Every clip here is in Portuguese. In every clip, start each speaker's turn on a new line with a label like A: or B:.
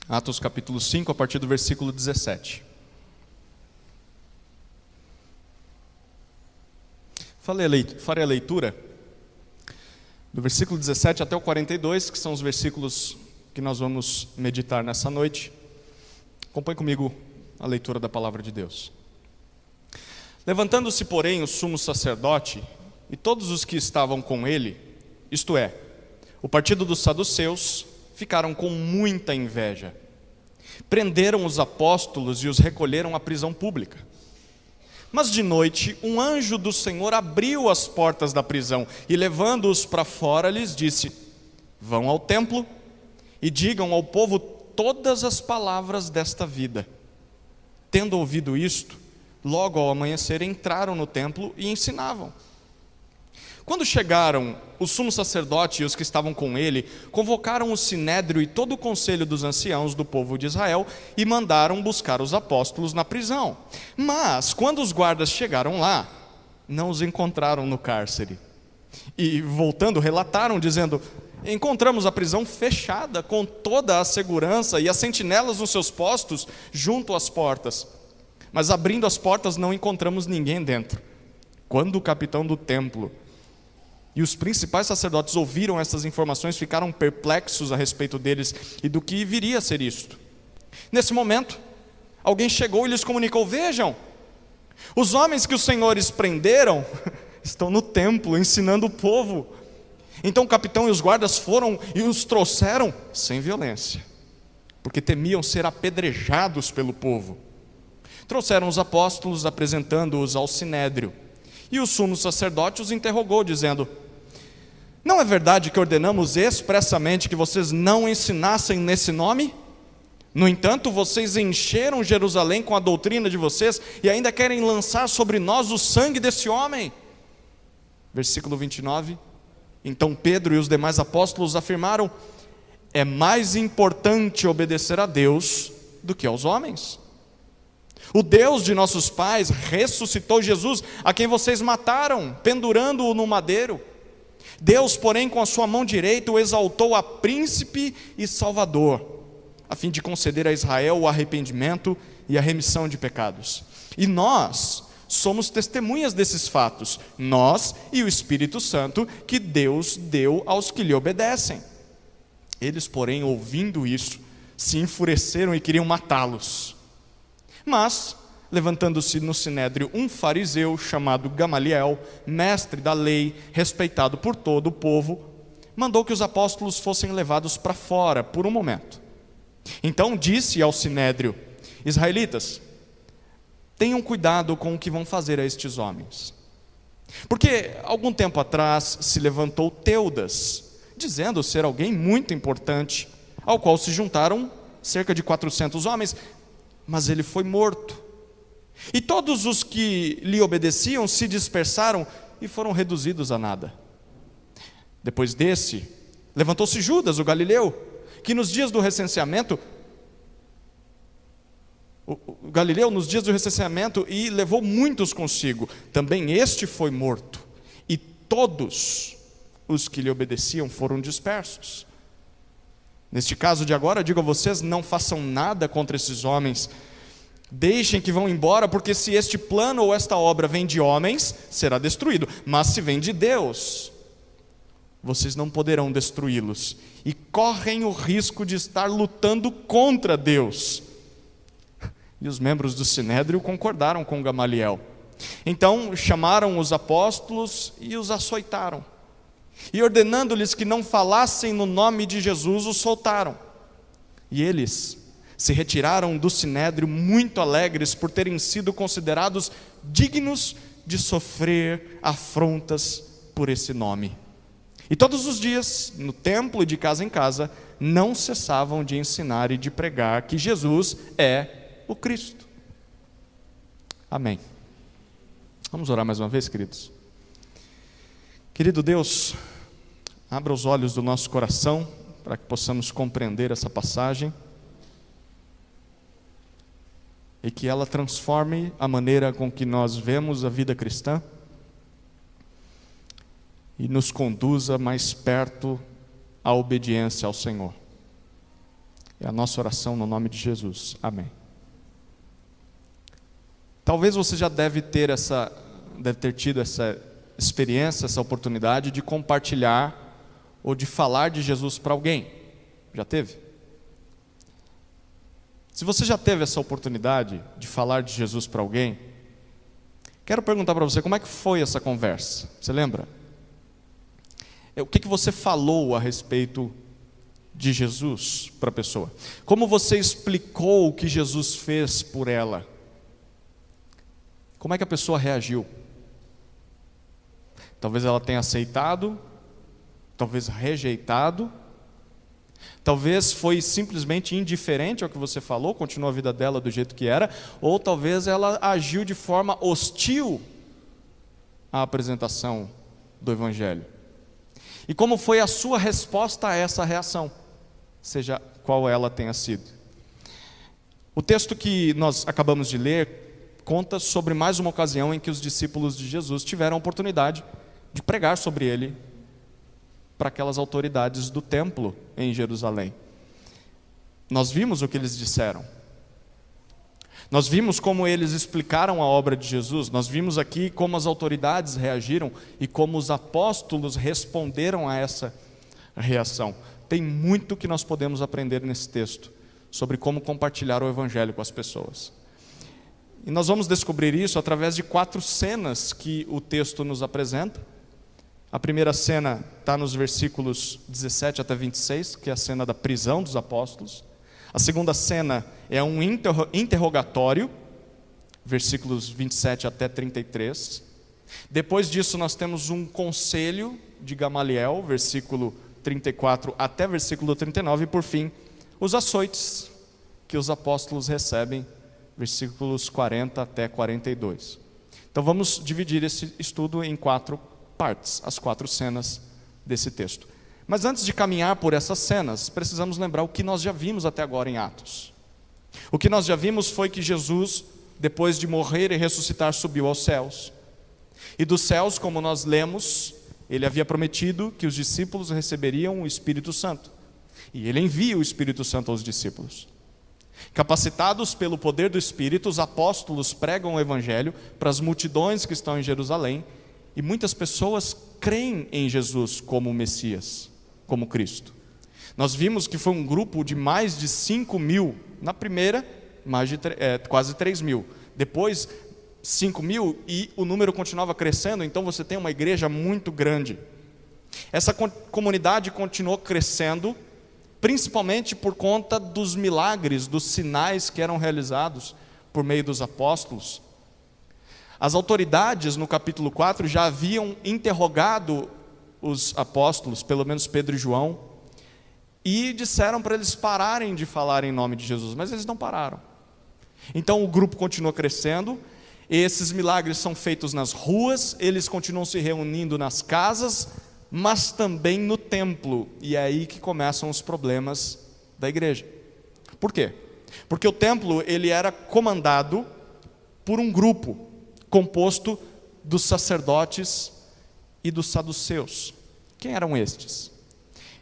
A: Atos capítulo 5, a partir do versículo 17. Farei a leitura do versículo 17 até o 42, que são os versículos que nós vamos meditar nessa noite. Acompanhe comigo a leitura da palavra de Deus. Levantando-se, porém, o sumo sacerdote e todos os que estavam com ele, isto é, o partido dos saduceus, ficaram com muita inveja. Prenderam os apóstolos e os recolheram à prisão pública. Mas de noite, um anjo do Senhor abriu as portas da prisão e, levando-os para fora, lhes disse: vão ao templo e digam ao povo todas as palavras desta vida. Tendo ouvido isto, logo ao amanhecer entraram no templo e ensinavam. Quando chegaram, o sumo sacerdote e os que estavam com ele convocaram o sinédrio e todo o conselho dos anciãos do povo de Israel e mandaram buscar os apóstolos na prisão. Mas, quando os guardas chegaram lá, não os encontraram no cárcere. E, voltando, relataram, dizendo: encontramos a prisão fechada, com toda a segurança e as sentinelas nos seus postos, junto às portas. Mas, abrindo as portas, não encontramos ninguém dentro. Quando o capitão do templo e os principais sacerdotes ouviram essas informações, ficaram perplexos a respeito deles e do que viria a ser isto. Nesse momento, alguém chegou e lhes comunicou: vejam, os homens que os senhores prenderam estão no templo ensinando o povo. Então o capitão e os guardas foram e os trouxeram sem violência, porque temiam ser apedrejados pelo povo. Trouxeram os apóstolos, apresentando-os ao sinédrio. E o sumo sacerdote os interrogou, dizendo: não é verdade que ordenamos expressamente que vocês não ensinassem nesse nome? No entanto, vocês encheram Jerusalém com a doutrina de vocês e ainda querem lançar sobre nós o sangue desse homem. Versículo 29. Então Pedro e os demais apóstolos afirmaram: é mais importante obedecer a Deus do que aos homens. O Deus de nossos pais ressuscitou Jesus, a quem vocês mataram, pendurando-o no madeiro. Deus, porém, com a sua mão direita o exaltou a príncipe e salvador, a fim de conceder a Israel o arrependimento e a remissão de pecados. E nós somos testemunhas desses fatos, nós e o Espírito Santo que Deus deu aos que lhe obedecem. Eles, porém, ouvindo isso, se enfureceram e queriam matá-los. Mas, levantando-se no sinédrio um fariseu chamado Gamaliel, mestre da lei, respeitado por todo o povo, mandou que os apóstolos fossem levados para fora por um momento. Então disse ao sinédrio: israelitas, tenham cuidado com o que vão fazer a estes homens. Porque algum tempo atrás se levantou Teudas, dizendo ser alguém muito importante, ao qual se juntaram cerca de 400 homens, mas ele foi morto. E todos os que lhe obedeciam se dispersaram e foram reduzidos a nada. Depois desse, levantou-se Judas, o Galileu, que nos dias do recenseamento, e levou muitos consigo. Também este foi morto. E todos os que lhe obedeciam foram dispersos. Neste caso de agora, digo a vocês, não façam nada contra esses homens. Deixem que vão embora, porque se este plano ou esta obra vem de homens, será destruído. Mas se vem de Deus, vocês não poderão destruí-los. E correm o risco de estar lutando contra Deus. E os membros do sinédrio concordaram com Gamaliel. Então chamaram os apóstolos e os açoitaram. E ordenando-lhes que não falassem no nome de Jesus, os soltaram. E eles se retiraram do sinédrio muito alegres por terem sido considerados dignos de sofrer afrontas por esse nome. E todos os dias, no templo e de casa em casa, não cessavam de ensinar e de pregar que Jesus é o Cristo. Amém. Vamos orar mais uma vez, queridos. Querido Deus, abra os olhos do nosso coração para que possamos compreender essa passagem e que ela transforme a maneira com que nós vemos a vida cristã e nos conduza mais perto à obediência ao Senhor. É a nossa oração no nome de Jesus. Amém. Talvez você já deve ter tido essa experiência, essa oportunidade de compartilhar ou de falar de Jesus para alguém. Já teve? Se você já teve essa oportunidade de falar de Jesus para alguém, quero perguntar para você, como é que foi essa conversa? Você lembra? O que você falou a respeito de Jesus para a pessoa? Como você explicou o que Jesus fez por ela? Como é que a pessoa reagiu? Talvez ela tenha aceitado, talvez rejeitado, talvez foi simplesmente indiferente ao que você falou, continuou a vida dela do jeito que era, ou talvez ela agiu de forma hostil à apresentação do Evangelho. E como foi a sua resposta a essa reação, seja qual ela tenha sido? O texto que nós acabamos de ler conta sobre mais uma ocasião em que os discípulos de Jesus tiveram a oportunidade de pregar sobre ele para aquelas autoridades do templo em Jerusalém. Nós vimos o que eles disseram. Nós vimos como eles explicaram a obra de Jesus. Nós vimos aqui como as autoridades reagiram e como os apóstolos responderam a essa reação. Tem muito que nós podemos aprender nesse texto sobre como compartilhar o Evangelho com as pessoas. E nós vamos descobrir isso através de 4 cenas que o texto nos apresenta. A primeira cena está nos versículos 17 até 26, que é a cena da prisão dos apóstolos. A segunda cena é um interrogatório, versículos 27 até 33. Depois disso nós temos um conselho de Gamaliel, versículo 34 até versículo 39. E por fim, os açoites que os apóstolos recebem, versículos 40 até 42. Então vamos dividir esse estudo em 4 partes, as 4 cenas desse texto. Mas antes de caminhar por essas cenas, precisamos lembrar o que nós já vimos até agora em Atos. O que nós já vimos foi que Jesus, depois de morrer e ressuscitar, subiu aos céus. E dos céus, como nós lemos, ele havia prometido que os discípulos receberiam o Espírito Santo. E ele envia o Espírito Santo aos discípulos. Capacitados pelo poder do Espírito, os apóstolos pregam o Evangelho para as multidões que estão em Jerusalém, e muitas pessoas creem em Jesus como Messias, como Cristo. Nós vimos que foi um grupo de mais de 5.000, na primeira, quase 3.000, depois 5.000, e o número continuava crescendo, então você tem uma igreja muito grande. Essa comunidade continuou crescendo, principalmente por conta dos milagres, dos sinais que eram realizados por meio dos apóstolos. As autoridades, no capítulo 4, já haviam interrogado os apóstolos, pelo menos Pedro e João, e disseram para eles pararem de falar em nome de Jesus, mas eles não pararam. Então o grupo continua crescendo, esses milagres são feitos nas ruas, eles continuam se reunindo nas casas, mas também no templo, e é aí que começam os problemas da igreja. Por quê? Porque o templo ele era comandado por um grupo composto dos sacerdotes e dos saduceus. Quem eram estes?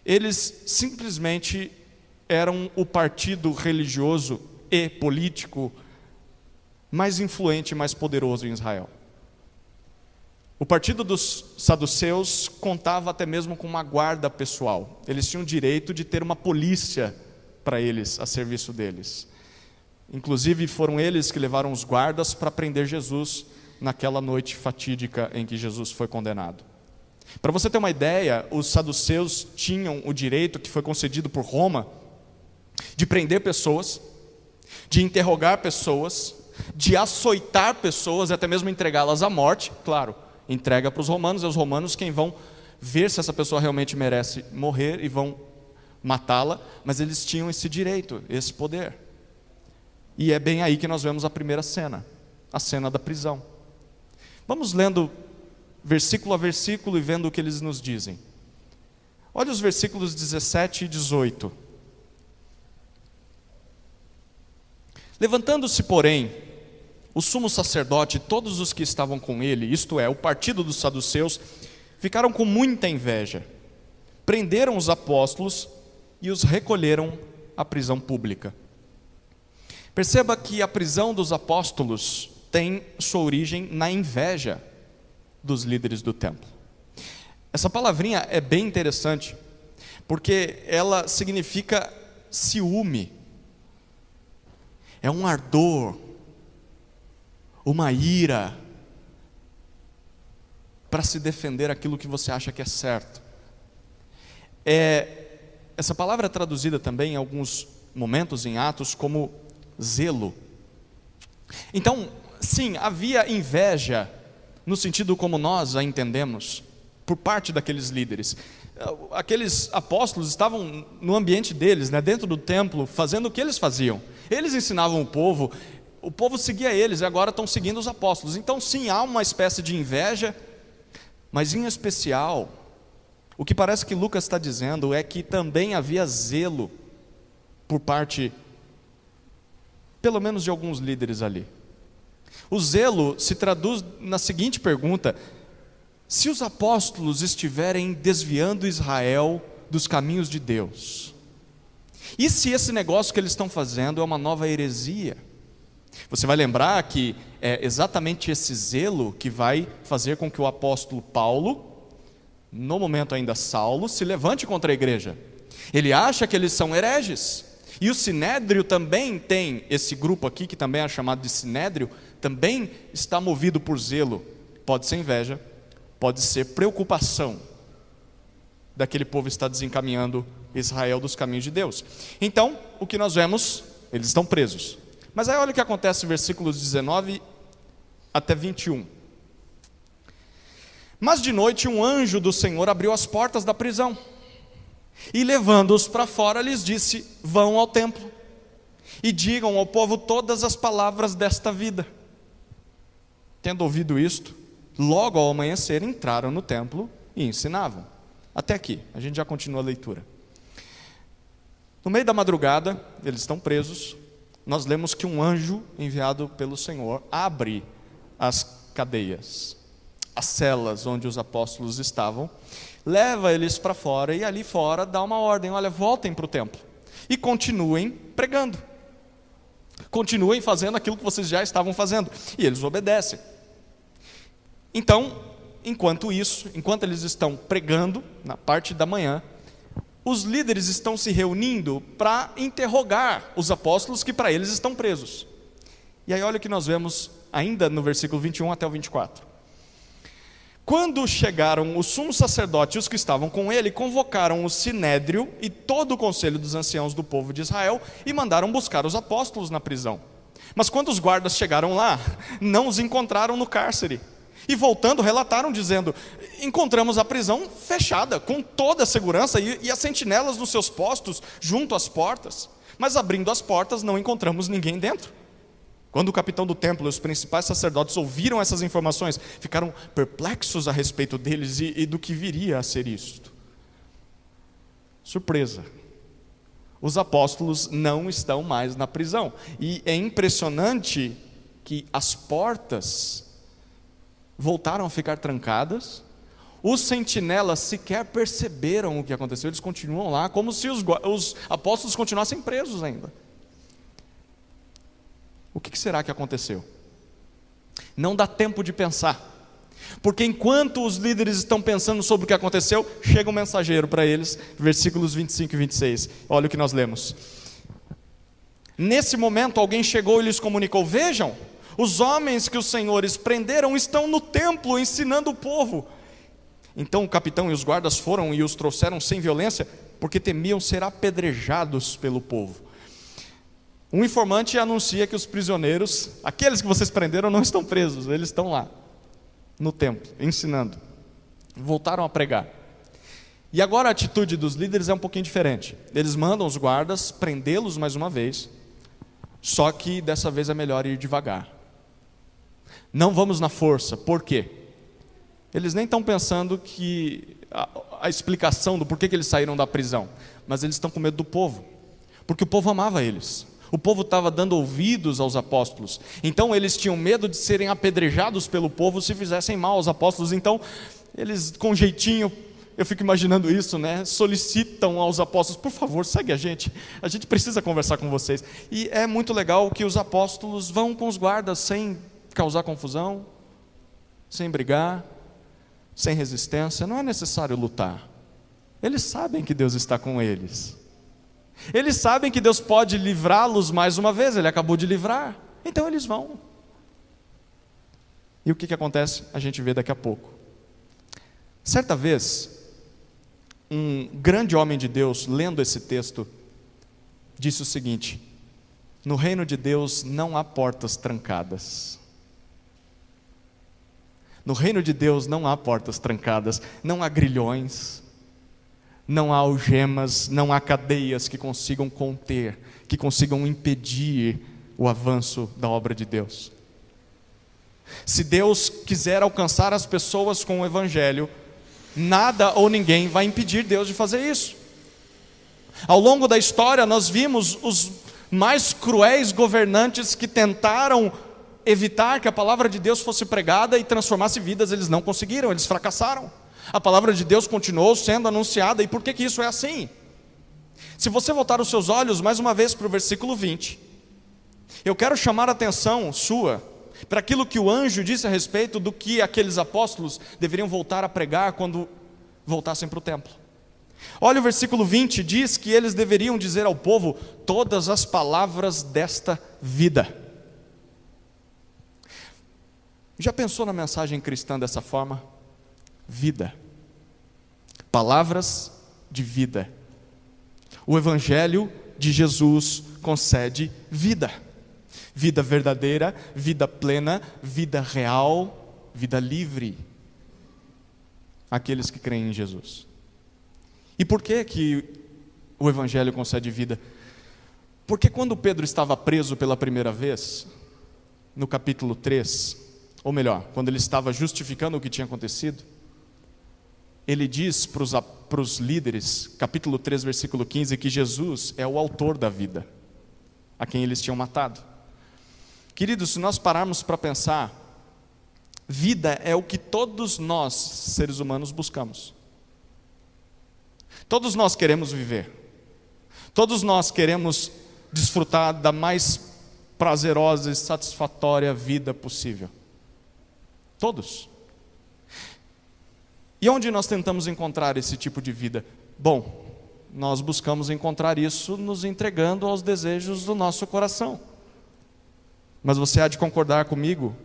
A: Eles simplesmente eram o partido religioso e político mais influente e mais poderoso em Israel. O partido dos saduceus contava até mesmo com uma guarda pessoal. Eles tinham o direito de ter uma polícia para eles, a serviço deles. Inclusive foram eles que levaram os guardas para prender Jesus naquela noite fatídica em que Jesus foi condenado. Para você ter uma ideia, os saduceus tinham o direito que foi concedido por Roma de prender pessoas, de interrogar pessoas, de açoitar pessoas e até mesmo entregá-las à morte. Claro, entrega para os romanos, é os romanos quem vão ver se essa pessoa realmente merece morrer e vão matá-la, mas eles tinham esse direito, esse poder. E é bem aí que nós vemos a primeira cena, a cena da prisão. Vamos lendo versículo a versículo e vendo o que eles nos dizem. Olha os versículos 17 e 18. Levantando-se, porém, o sumo sacerdote e todos os que estavam com ele, isto é, o partido dos saduceus, ficaram com muita inveja. Prenderam os apóstolos e os recolheram a prisão pública. Perceba que a prisão dos apóstolos tem sua origem na inveja dos líderes do templo. Essa palavrinha é bem interessante, porque ela significa ciúme. É um ardor, uma ira, para se defender aquilo que você acha que é certo. Essa palavra é traduzida também em alguns momentos em Atos como zelo. Então, sim, havia inveja, no sentido como nós a entendemos, por parte daqueles líderes. Aqueles apóstolos estavam no ambiente deles, dentro do templo, fazendo o que eles faziam. Eles ensinavam o povo seguia eles, e agora estão seguindo os apóstolos. Então sim, há uma espécie de inveja, mas em especial, o que parece que Lucas está dizendo é que também havia zelo por parte, pelo menos de alguns líderes ali. O zelo se traduz na seguinte pergunta: se os apóstolos estiverem desviando Israel dos caminhos de Deus, e se esse negócio que eles estão fazendo é uma nova heresia? Você vai lembrar que é exatamente esse zelo que vai fazer com que o apóstolo Paulo, no momento ainda Saulo, se levante contra a igreja. Ele acha que eles são hereges, e o Sinédrio também tem, esse grupo aqui que também é chamado de Sinédrio, também está movido por zelo. Pode ser inveja, pode ser preocupação daquele povo estar desencaminhando Israel dos caminhos de Deus. Então, o que nós vemos, eles estão presos. Mas aí olha o que acontece em versículos 19 até 21. Mas de noite um anjo do Senhor abriu as portas da prisão, e levando-os para fora lhes disse: vão ao templo e digam ao povo todas as palavras desta vida. Tendo ouvido isto, logo ao amanhecer entraram no templo e ensinavam. Até aqui, a gente já continua a leitura. No meio da madrugada, eles estão presos. Nós lemos que um anjo enviado pelo Senhor abre as cadeias, as celas onde os apóstolos estavam, leva eles para fora e ali fora dá uma ordem: olha, voltem para o templo e continuem pregando, continuem fazendo aquilo que vocês já estavam fazendo. E eles obedecem. Então, enquanto eles estão pregando, na parte da manhã, os líderes estão se reunindo para interrogar os apóstolos que para eles estão presos. E aí olha o que nós vemos ainda no versículo 21 até o 24. Quando chegaram o sumo sacerdote e os que estavam com ele, convocaram o Sinédrio e todo o conselho dos anciãos do povo de Israel e mandaram buscar os apóstolos na prisão. Mas quando os guardas chegaram lá, não os encontraram no cárcere. E voltando, relataram dizendo: encontramos a prisão fechada, com toda a segurança e as sentinelas nos seus postos, junto às portas. Mas abrindo as portas, não encontramos ninguém dentro. Quando o capitão do templo e os principais sacerdotes ouviram essas informações, ficaram perplexos a respeito deles e do que viria a ser isto. Surpresa! Os apóstolos não estão mais na prisão. E é impressionante que as portas voltaram a ficar trancadas. Os sentinelas sequer perceberam o que aconteceu. Eles continuam lá, como se os apóstolos continuassem presos ainda. O que será que aconteceu? Não dá tempo de pensar, porque enquanto os líderes estão pensando sobre o que aconteceu, chega um mensageiro para eles, versículos 25 e 26. Olha o que nós lemos. Nesse momento alguém chegou e lhes comunicou: vejam, os homens que os senhores prenderam estão no templo ensinando o povo. Então o capitão e os guardas foram e os trouxeram sem violência, porque temiam ser apedrejados pelo povo. Um informante anuncia que os prisioneiros, aqueles que vocês prenderam, não estão presos, eles estão lá, no templo, ensinando. Voltaram a pregar. E agora a atitude dos líderes é um pouquinho diferente. Eles mandam os guardas prendê-los mais uma vez, só que dessa vez é melhor ir devagar. Não vamos na força. Por quê? Eles nem estão pensando que a explicação do porquê que eles saíram da prisão, mas eles estão com medo do povo, porque o povo amava eles. O povo estava dando ouvidos aos apóstolos, então eles tinham medo de serem apedrejados pelo povo se fizessem mal aos apóstolos. Então eles, com jeitinho, eu fico imaginando isso, né? Solicitam aos apóstolos, por favor, segue a gente precisa conversar com vocês. E é muito legal que os apóstolos vão com os guardas sem causar confusão, sem brigar, sem resistência. Não é necessário lutar. Eles sabem que Deus está com eles. Eles sabem que Deus pode livrá-los mais uma vez, Ele acabou de livrar. Então eles vão. E o que acontece? A gente vê daqui a pouco. Certa vez, um grande homem de Deus, lendo esse texto, disse o seguinte: no reino de Deus não há portas trancadas. No reino de Deus não há portas trancadas, não há grilhões, não há algemas, não há cadeias que consigam conter, que consigam impedir o avanço da obra de Deus. Se Deus quiser alcançar as pessoas com o Evangelho, nada ou ninguém vai impedir Deus de fazer isso. Ao longo da história nós vimos os mais cruéis governantes que tentaram evitar que a palavra de Deus fosse pregada e transformasse vidas. Eles não conseguiram, eles fracassaram. A palavra de Deus continuou sendo anunciada. E por que isso é assim? Se você voltar os seus olhos mais uma vez para o versículo 20, eu quero chamar a atenção sua para aquilo que o anjo disse a respeito do que aqueles apóstolos deveriam voltar a pregar quando voltassem para o templo. Olha o versículo 20, diz que eles deveriam dizer ao povo todas as palavras desta vida. Já pensou na mensagem cristã dessa forma? Vida. Palavras de vida. O Evangelho de Jesus concede vida. Vida verdadeira, vida plena, vida real, vida livre. Aqueles que creem em Jesus. E por que o Evangelho concede vida? Porque quando Pedro estava preso pela primeira vez, no capítulo 3, ou melhor, quando ele estava justificando o que tinha acontecido, ele diz para os líderes, capítulo 3, versículo 15, que Jesus é o autor da vida, a quem eles tinham matado. Queridos, se nós pararmos para pensar, vida é o que todos nós, seres humanos, buscamos. Todos nós queremos viver. Todos nós queremos desfrutar da mais prazerosa e satisfatória vida possível. Todos. E onde nós tentamos encontrar esse tipo de vida? Bom, nós buscamos encontrar isso nos entregando aos desejos do nosso coração. Mas você há de concordar comigo,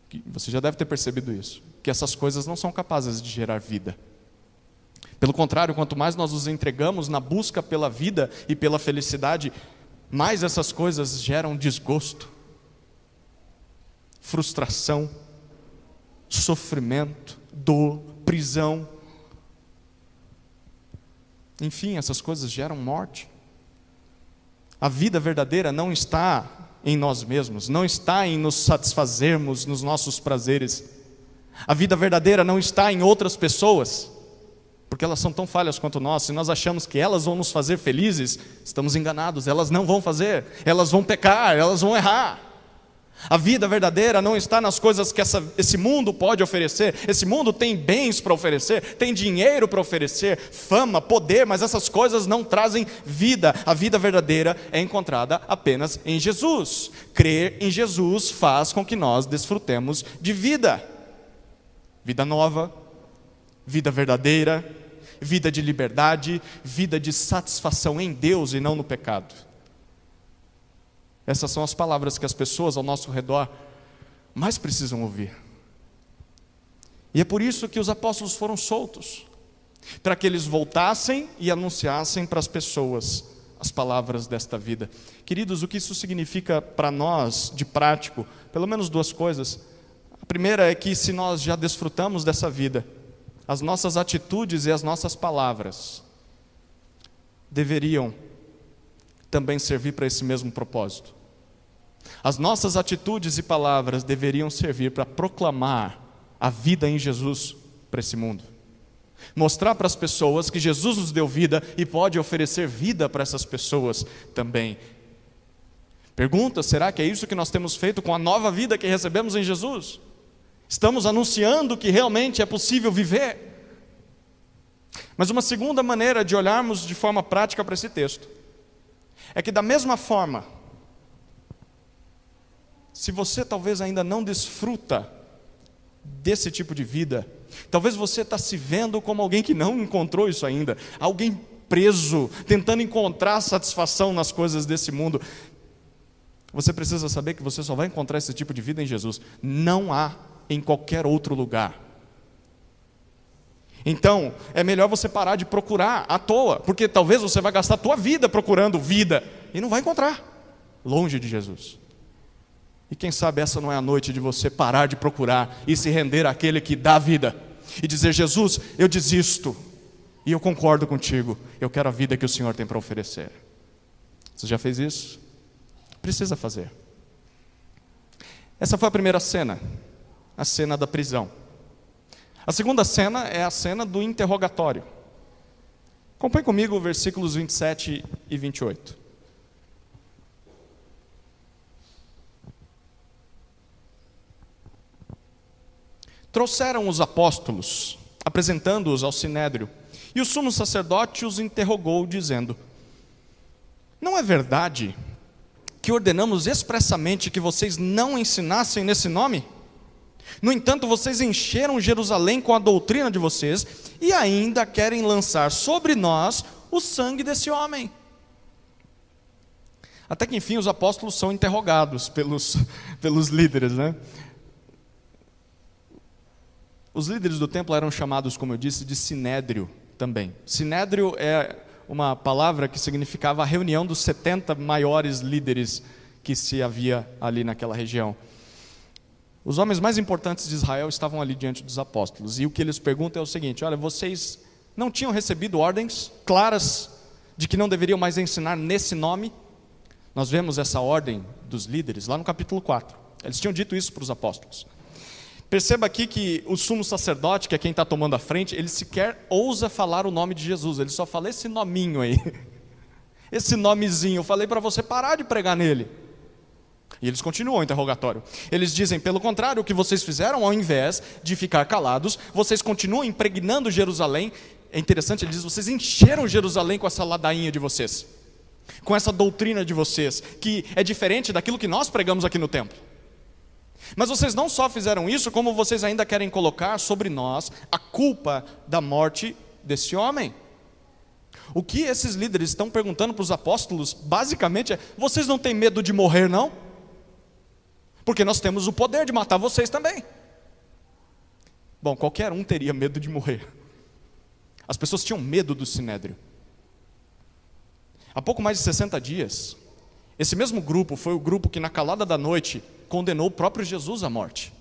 A: que você já deve ter percebido isso, que essas coisas não são capazes de gerar vida. Pelo contrário, quanto mais nós nos entregamos na busca pela vida e pela felicidade, mais essas coisas geram desgosto, frustração, sofrimento, dor, prisão. Enfim, essas coisas geram morte. A vida verdadeira não está em nós mesmos, não está em nos satisfazermos nos nossos prazeres. A vida verdadeira não está em outras pessoas, porque elas são tão falhas quanto nós. Se nós achamos que elas vão nos fazer felizes, estamos enganados. Elas não vão fazer, elas vão pecar, elas vão errar. A vida verdadeira não está nas coisas que esse mundo pode oferecer. Esse mundo tem bens para oferecer, tem dinheiro para oferecer, fama, poder, mas essas coisas não trazem vida. A vida verdadeira é encontrada apenas em Jesus. Crer em Jesus faz com que nós desfrutemos de vida. Vida nova, vida verdadeira, vida de liberdade, vida de satisfação em Deus e não no pecado. Essas são as palavras que as pessoas ao nosso redor mais precisam ouvir. E é por isso que os apóstolos foram soltos, para que eles voltassem e anunciassem para as pessoas as palavras desta vida. Queridos, o que isso significa para nós de prático? Pelo menos duas coisas. A primeira é que se nós já desfrutamos dessa vida, as nossas atitudes e as nossas palavras deveriam também servir para esse mesmo propósito. As nossas atitudes e palavras deveriam servir para proclamar a vida em Jesus para esse mundo. Mostrar para as pessoas que Jesus nos deu vida e pode oferecer vida para essas pessoas também. Pergunta, será que é isso que nós temos feito com a nova vida que recebemos em Jesus? Estamos anunciando que realmente é possível viver Mas uma segunda maneira de olharmos de forma prática para esse texto é que, da mesma forma, se você talvez ainda não desfruta desse tipo de vida, talvez você está se vendo como alguém que não encontrou isso ainda, alguém preso, tentando encontrar satisfação nas coisas desse mundo. Você precisa saber que você só vai encontrar esse tipo de vida em Jesus. Não há em qualquer outro lugar. Então, é melhor você parar de procurar à toa, porque talvez você vai gastar a tua vida procurando vida e não vai encontrar, longe de Jesus. E quem sabe essa não é a noite de você parar de procurar e se render àquele que dá vida e dizer: Jesus, eu desisto e eu concordo contigo, eu quero a vida que o Senhor tem para oferecer. Você já fez isso? Precisa fazer. Essa foi a primeira cena, a cena da prisão. A segunda cena é a cena do interrogatório. Acompanhe comigo versículos 27 e 28. Trouxeram os apóstolos, apresentando-os ao sinédrio, e o sumo sacerdote os interrogou, dizendo: não é verdade que ordenamos expressamente que vocês não ensinassem nesse nome? No entanto, vocês encheram Jerusalém com a doutrina de vocês e ainda querem lançar sobre nós o sangue desse homem. Até que enfim os apóstolos são interrogados pelos líderes, né? Os líderes do templo eram chamados, como eu disse, de sinédrio também. Sinédrio é uma palavra que significava a reunião dos 70 maiores líderes que se havia ali naquela região. Os homens mais importantes de Israel estavam ali diante dos apóstolos, e o que eles perguntam é o seguinte: olha, vocês não tinham recebido ordens claras de que não deveriam mais ensinar nesse nome? Nós vemos essa ordem dos líderes lá no capítulo 4. Eles tinham dito isso para os apóstolos. Perceba aqui que o sumo sacerdote, que é quem está tomando a frente, ele sequer ousa falar o nome de Jesus, ele só fala esse nominho aí, esse nomezinho. Eu falei para você parar de pregar nele. E eles continuam o interrogatório. Eles dizem: pelo contrário, o que vocês fizeram, ao invés de ficar calados, vocês continuam impregnando Jerusalém. É interessante, ele diz: vocês encheram Jerusalém com essa ladainha de vocês, com essa doutrina de vocês, que é diferente daquilo que nós pregamos aqui no templo. Mas vocês não só fizeram isso, como vocês ainda querem colocar sobre nós a culpa da morte desse homem. O que esses líderes estão perguntando para os apóstolos, basicamente, é: vocês não têm medo de morrer, não? Porque nós temos o poder de matar vocês também. Bom, qualquer um teria medo de morrer. As pessoas tinham medo do sinédrio. Há pouco mais de 60 dias, esse mesmo grupo foi o grupo que na calada da noite condenou o próprio Jesus à morte.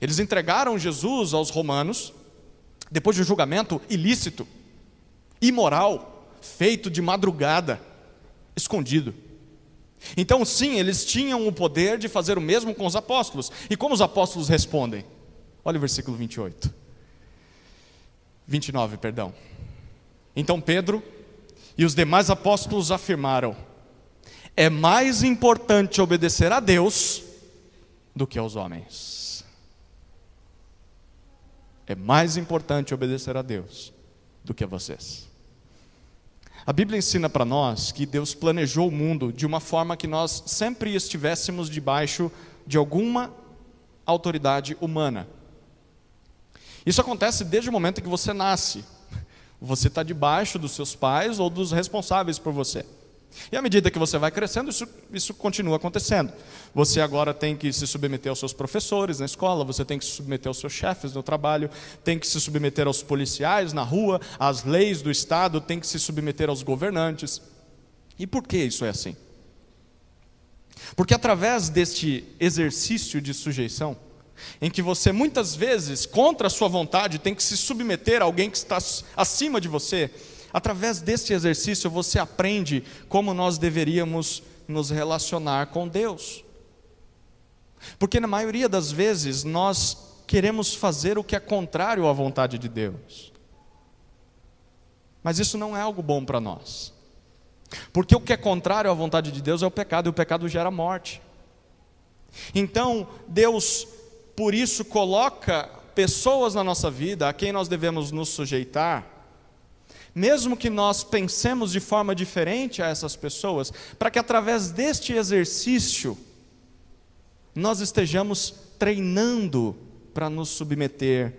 A: Eles entregaram Jesus aos romanos, depois de um julgamento ilícito, imoral, feito de madrugada, escondido. Então sim, eles tinham o poder de fazer o mesmo com os apóstolos. E como os apóstolos respondem? Olha o versículo 29, perdão. Então Pedro e os demais apóstolos afirmaram: é mais importante obedecer a Deus do que aos homens. É mais importante obedecer a Deus do que a vocês. A Bíblia ensina para nós que Deus planejou o mundo de uma forma que nós sempre estivéssemos debaixo de alguma autoridade humana. Isso acontece desde o momento em que você nasce. Você está debaixo dos seus pais ou dos responsáveis por você. E à medida que você vai crescendo, isso continua acontecendo. Você agora tem que se submeter aos seus professores na escola, você tem que se submeter aos seus chefes no trabalho, tem que se submeter aos policiais na rua, às leis do Estado, tem que se submeter aos governantes. E por que isso é assim? Porque através deste exercício de sujeição, em que você muitas vezes, contra a sua vontade, tem que se submeter a alguém que está acima de você, através deste exercício você aprende como nós deveríamos nos relacionar com Deus. Porque na maioria das vezes nós queremos fazer o que é contrário à vontade de Deus. Mas isso não é algo bom para nós. Porque o que é contrário à vontade de Deus é o pecado, e o pecado gera morte. Então Deus, por isso, coloca pessoas na nossa vida a quem nós devemos nos sujeitar, mesmo que nós pensemos de forma diferente a essas pessoas, para que através deste exercício nós estejamos treinando para nos submeter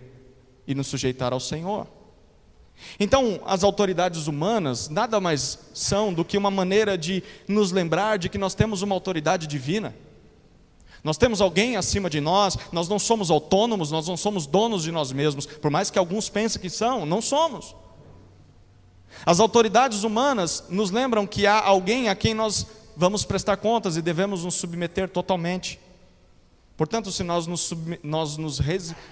A: e nos sujeitar ao Senhor. Então, as autoridades humanas nada mais são do que uma maneira de nos lembrar de que nós temos uma autoridade divina. Nós temos alguém acima de nós, nós não somos autônomos, nós não somos donos de nós mesmos, por mais que alguns pensem que são, não somos. As autoridades humanas nos lembram que há alguém a quem nós vamos prestar contas e devemos nos submeter totalmente. Portanto, se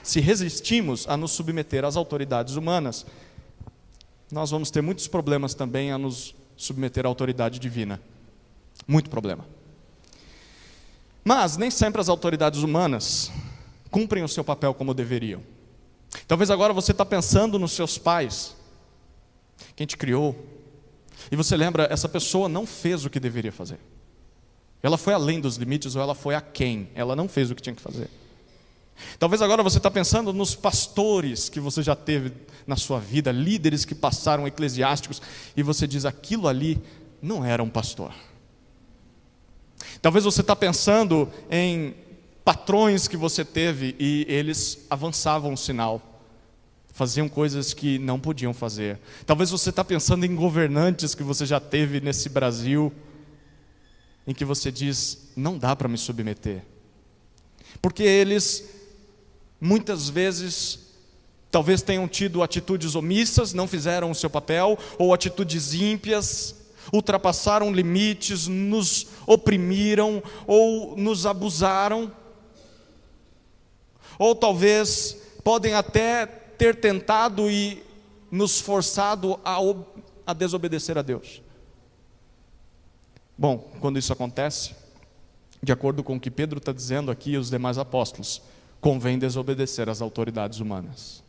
A: se resistimos a nos submeter às autoridades humanas, nós vamos ter muitos problemas também a nos submeter à autoridade divina. Muito problema. Mas nem sempre as autoridades humanas cumprem o seu papel como deveriam. Talvez agora você está pensando nos seus pais, quem te criou, e você lembra, essa pessoa não fez o que deveria fazer. Ela foi além dos limites ou ela foi aquém, ela não fez o que tinha que fazer. Talvez agora você está pensando nos pastores que você já teve na sua vida, líderes que passaram, eclesiásticos, e você diz, aquilo ali não era um pastor. Talvez você está pensando em patrões que você teve e eles avançavam o sinal, faziam coisas que não podiam fazer. Talvez você está pensando em governantes que você já teve nesse Brasil, em que você diz, não dá para me submeter. Porque eles, muitas vezes, talvez tenham tido atitudes omissas, não fizeram o seu papel, ou atitudes ímpias, ultrapassaram limites, nos oprimiram, ou nos abusaram. Ou talvez podem até ter tentado e nos forçado a desobedecer a Deus. Bom, quando isso acontece, de acordo com o que Pedro está dizendo aqui e os demais apóstolos, convém desobedecer às autoridades humanas.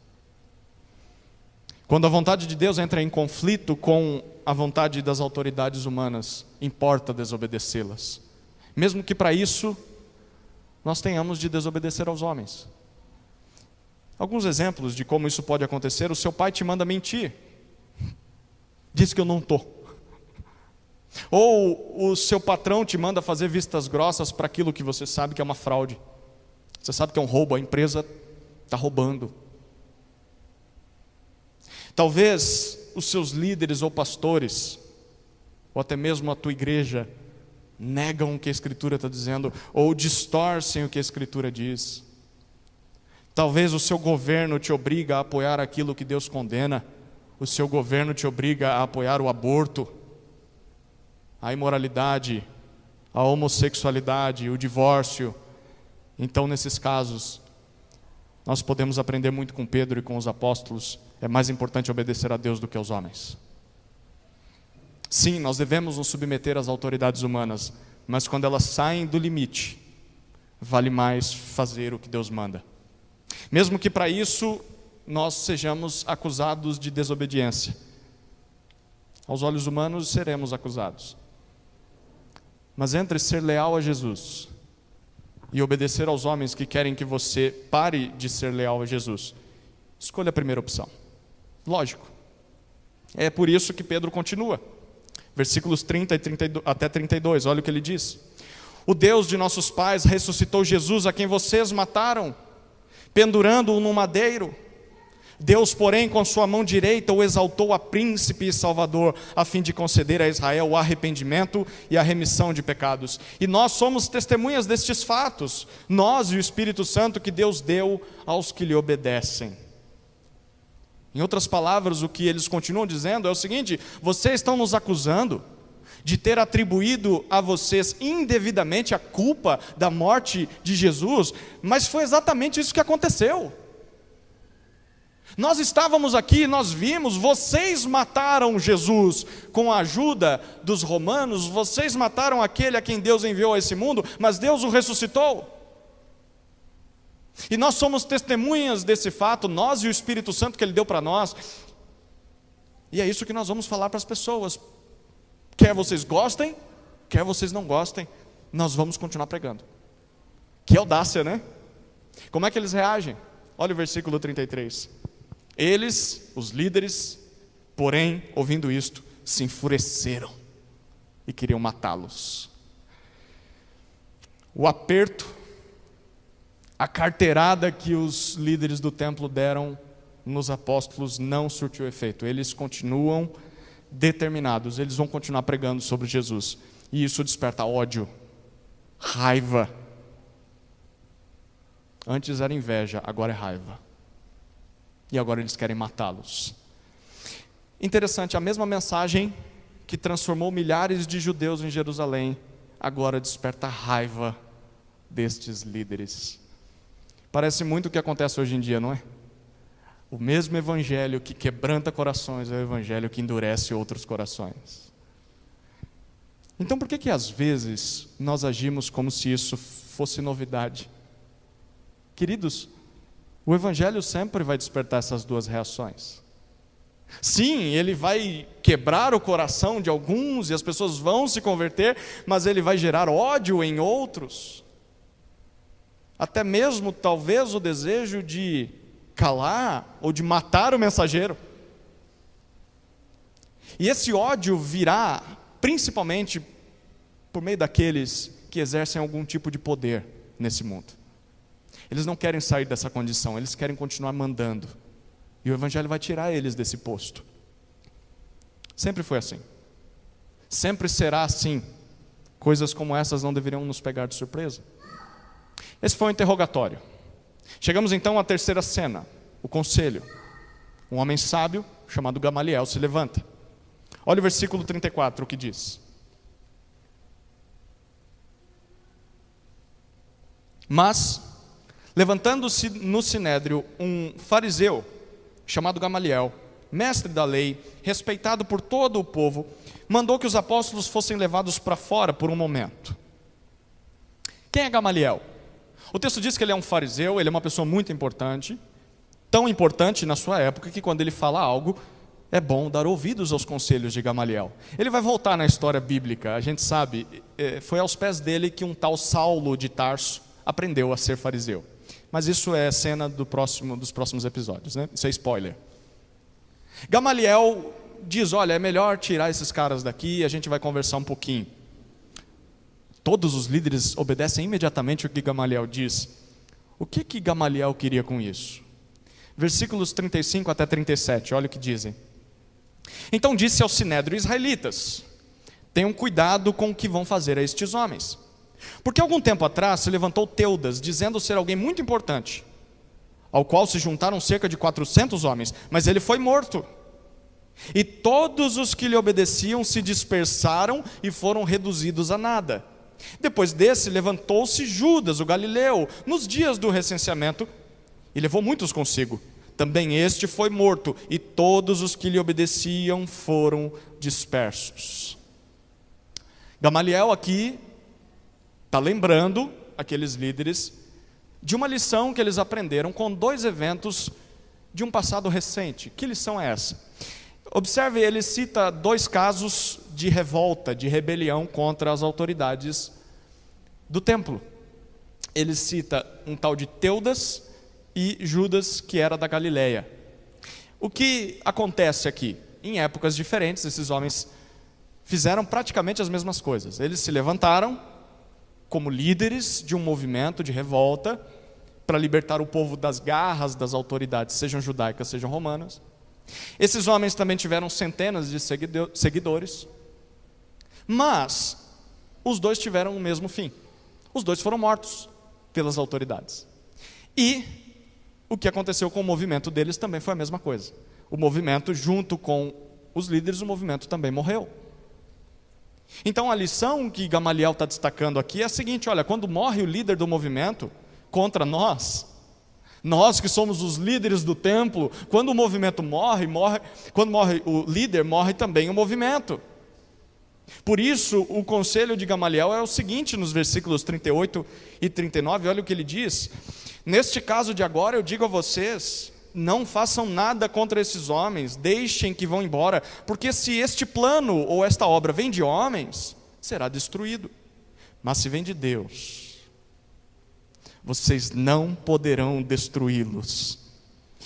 A: Quando a vontade de Deus entra em conflito com a vontade das autoridades humanas, importa desobedecê-las. Mesmo que para isso nós tenhamos de desobedecer aos homens. Alguns exemplos de como isso pode acontecer: o seu pai te manda mentir, diz que eu não estou. Ou o seu patrão te manda fazer vistas grossas para aquilo que você sabe que é uma fraude. Você sabe que é um roubo, a empresa está roubando. Talvez os seus líderes ou pastores, ou até mesmo a tua igreja, negam o que a Escritura está dizendo, ou distorcem o que a Escritura diz. Talvez o seu governo te obriga a apoiar aquilo que Deus condena. O seu governo te obriga a apoiar o aborto, a imoralidade, a homossexualidade, o divórcio. Então, nesses casos, nós podemos aprender muito com Pedro e com os apóstolos. É mais importante obedecer a Deus do que aos homens. Sim, nós devemos nos submeter às autoridades humanas, mas quando elas saem do limite, vale mais fazer o que Deus manda. Mesmo que para isso nós sejamos acusados de desobediência. Aos olhos humanos seremos acusados. Mas entre ser leal a Jesus e obedecer aos homens que querem que você pare de ser leal a Jesus, escolha a primeira opção. Lógico. É por isso que Pedro continua. Versículos 30 até 32, olha o que ele diz. O Deus de nossos pais ressuscitou Jesus, a quem vocês mataram, pendurando-o no madeiro. Deus, porém, com sua mão direita o exaltou a príncipe e salvador, a fim de conceder a Israel o arrependimento e a remissão de pecados. E nós somos testemunhas destes fatos, nós e o Espírito Santo que Deus deu aos que lhe obedecem. Em outras palavras, o que eles continuam dizendo é o seguinte: vocês estão nos acusando de ter atribuído a vocês indevidamente a culpa da morte de Jesus, mas foi exatamente isso que aconteceu. Nós estávamos aqui, nós vimos, vocês mataram Jesus com a ajuda dos romanos, vocês mataram aquele a quem Deus enviou a esse mundo, mas Deus o ressuscitou. E nós somos testemunhas desse fato, nós e o Espírito Santo que Ele deu para nós. E é isso que nós vamos falar para as pessoas. Quer vocês gostem, quer vocês não gostem, nós vamos continuar pregando. Que audácia, né? Como é que eles reagem? Olha o versículo 33. Eles, os líderes, porém, ouvindo isto, se enfureceram e queriam matá-los. O aperto, a carteirada que os líderes do templo deram nos apóstolos não surtiu efeito. Eles continuam determinados, eles vão continuar pregando sobre Jesus. E isso desperta ódio, raiva. Antes era inveja, agora é raiva. E agora eles querem matá-los. Interessante, a mesma mensagem que transformou milhares de judeus em Jerusalém, agora desperta raiva destes líderes. Parece muito o que acontece hoje em dia, não é? O mesmo evangelho que quebranta corações é o evangelho que endurece outros corações. Então por que às vezes nós agimos como se isso fosse novidade? Queridos, o evangelho sempre vai despertar essas duas reações. Sim, ele vai quebrar o coração de alguns e as pessoas vão se converter, mas ele vai gerar ódio em outros. Até mesmo, talvez, o desejo de calar ou de matar o mensageiro. E esse ódio virá principalmente por meio daqueles que exercem algum tipo de poder nesse mundo. Eles não querem sair dessa condição, eles querem continuar mandando. E o evangelho vai tirar eles desse posto. Sempre foi assim. Sempre será assim. Coisas como essas não deveriam nos pegar de surpresa. Esse foi o interrogatório. Chegamos então à terceira cena, o conselho. Um homem sábio, chamado Gamaliel, se levanta. Olha o versículo 34, o que diz. Mas, levantando-se no sinédrio um fariseu, chamado Gamaliel, mestre da lei, respeitado por todo o povo, mandou que os apóstolos fossem levados para fora por um momento. Quem é Gamaliel? O texto diz que ele é um fariseu, ele é uma pessoa muito importante, tão importante na sua época que quando ele fala algo, é bom dar ouvidos aos conselhos de Gamaliel. Ele vai voltar na história bíblica, a gente sabe, foi aos pés dele que um tal Saulo de Tarso aprendeu a ser fariseu. Mas isso é cena dos próximos episódios, né? Isso é spoiler. Gamaliel diz, olha, é melhor tirar esses caras daqui e a gente vai conversar um pouquinho. Todos os líderes obedecem imediatamente o que Gamaliel diz. O que Gamaliel queria com isso? Versículos 35 até 37, olha o que dizem. Então disse ao sinédrio israelitas, tenham cuidado com o que vão fazer a estes homens. Porque algum tempo atrás se levantou Teudas, dizendo ser alguém muito importante, ao qual se juntaram cerca de 400 homens, mas ele foi morto. E todos os que lhe obedeciam se dispersaram e foram reduzidos a nada. Depois desse levantou-se Judas, o galileu, nos dias do recenseamento, e levou muitos consigo. Também este foi morto, e todos os que lhe obedeciam foram dispersos. Gamaliel aqui está lembrando aqueles líderes de uma lição que eles aprenderam com dois eventos de um passado recente. Que lição é essa? Observe, ele cita dois casos de revolta, de rebelião contra as autoridades do templo. Ele cita um tal de Teudas e Judas, que era da Galileia. O que acontece aqui? Em épocas diferentes, esses homens fizeram praticamente as mesmas coisas. Eles se levantaram como líderes de um movimento de revolta para libertar o povo das garras das autoridades, sejam judaicas, sejam romanas. Esses homens também tiveram centenas de seguidores, mas os dois tiveram o mesmo fim. Os dois foram mortos pelas autoridades. E o que aconteceu com o movimento deles também foi a mesma coisa. O movimento, junto com os líderes, o movimento também morreu. Então a lição que Gamaliel está destacando aqui é a seguinte, olha, quando morre o líder do movimento contra nós que somos os líderes do templo, quando o movimento quando morre o líder, morre também o movimento. Por isso, o conselho de Gamaliel é o seguinte, nos versículos 38 e 39, olha o que ele diz. Neste caso de agora, eu digo a vocês, não façam nada contra esses homens, deixem que vão embora, porque se este plano ou esta obra vem de homens, será destruído. Mas se vem de Deus, vocês não poderão destruí-los,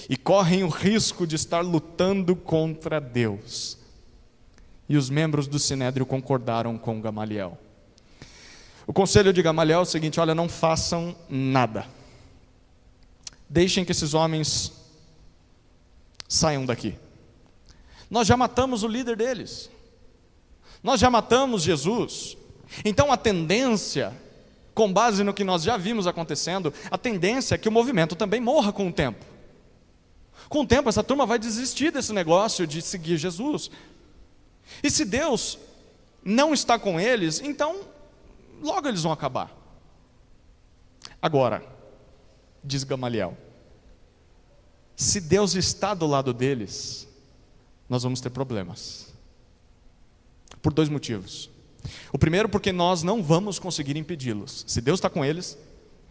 A: e correm o risco de estar lutando contra Deus. E os membros do Sinédrio concordaram com Gamaliel. O conselho de Gamaliel é o seguinte: olha, não façam nada. Deixem que esses homens saiam daqui. Nós já matamos o líder deles. Nós já matamos Jesus. Então a tendência, com base no que nós já vimos acontecendo, a tendência é que o movimento também morra com o tempo. Com o tempo essa turma vai desistir desse negócio de seguir Jesus. E se Deus não está com eles, então logo eles vão acabar. Agora, diz Gamaliel, se Deus está do lado deles, nós vamos ter problemas. Por 2 motivos. O primeiro, porque nós não vamos conseguir impedi-los. Se Deus está com eles,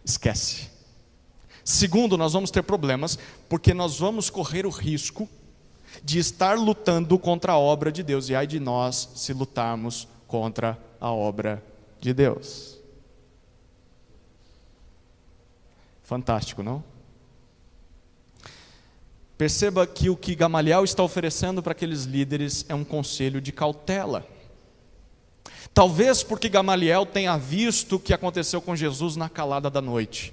A: esquece. Segundo, nós vamos ter problemas, porque nós vamos correr o risco de estar lutando contra a obra de Deus. E ai de nós se lutarmos contra a obra de Deus. Fantástico, não? Perceba que o que Gamaliel está oferecendo para aqueles líderes é um conselho de cautela. Talvez porque Gamaliel tenha visto o que aconteceu com Jesus na calada da noite.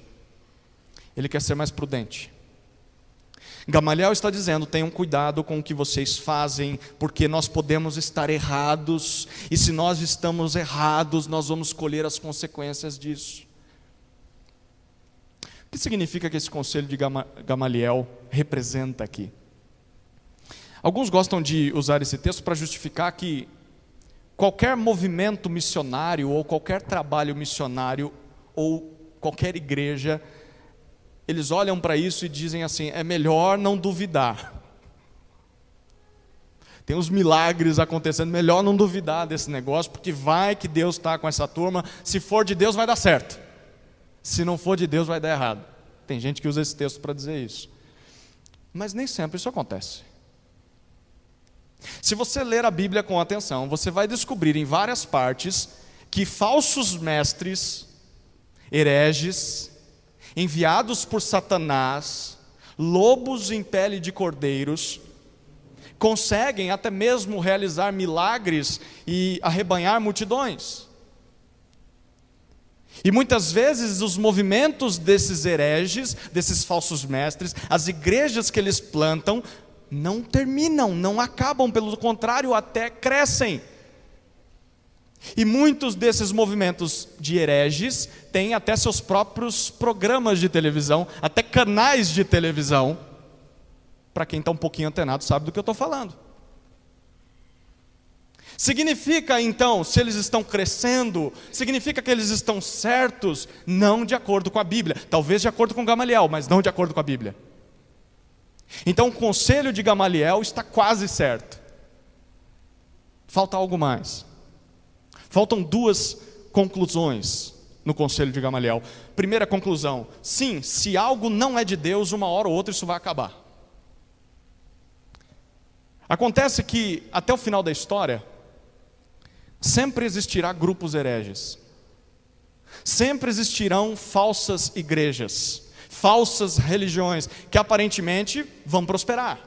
A: Ele quer ser mais prudente. Gamaliel está dizendo: tenham cuidado com o que vocês fazem, porque nós podemos estar errados, e se nós estamos errados, nós vamos colher as consequências disso. O que significa que esse conselho de Gamaliel representa aqui? Alguns gostam de usar esse texto para justificar que qualquer movimento missionário, ou qualquer trabalho missionário, ou qualquer igreja, eles olham para isso e dizem assim: é melhor não duvidar. Tem uns milagres acontecendo, melhor não duvidar desse negócio, porque vai que Deus está com essa turma. Se for de Deus vai dar certo, se não for de Deus vai dar errado. Tem gente que usa esse texto para dizer isso, mas nem sempre isso acontece. Se você ler a Bíblia com atenção, você vai descobrir em várias partes que falsos mestres, hereges, enviados por Satanás, lobos em pele de cordeiros, conseguem até mesmo realizar milagres e arrebanhar multidões. E muitas vezes os movimentos desses hereges, desses falsos mestres, as igrejas que eles plantam, não terminam, não acabam, pelo contrário, até crescem. E muitos desses movimentos de hereges têm até seus próprios programas de televisão, até canais de televisão. Para quem está um pouquinho antenado sabe do que eu estou falando. Significa então, se eles estão crescendo, significa que eles estão certos? Não de acordo com a Bíblia, talvez de acordo com Gamaliel, mas não de acordo com a Bíblia. Então o conselho de Gamaliel está quase certo. Falta algo mais. Faltam 2 conclusões no conselho de Gamaliel. Primeira conclusão: sim, se algo não é de Deus, uma hora ou outra isso vai acabar. Acontece que até o final da história sempre existirá grupos hereges, sempre existirão falsas igrejas, falsas religiões que aparentemente vão prosperar,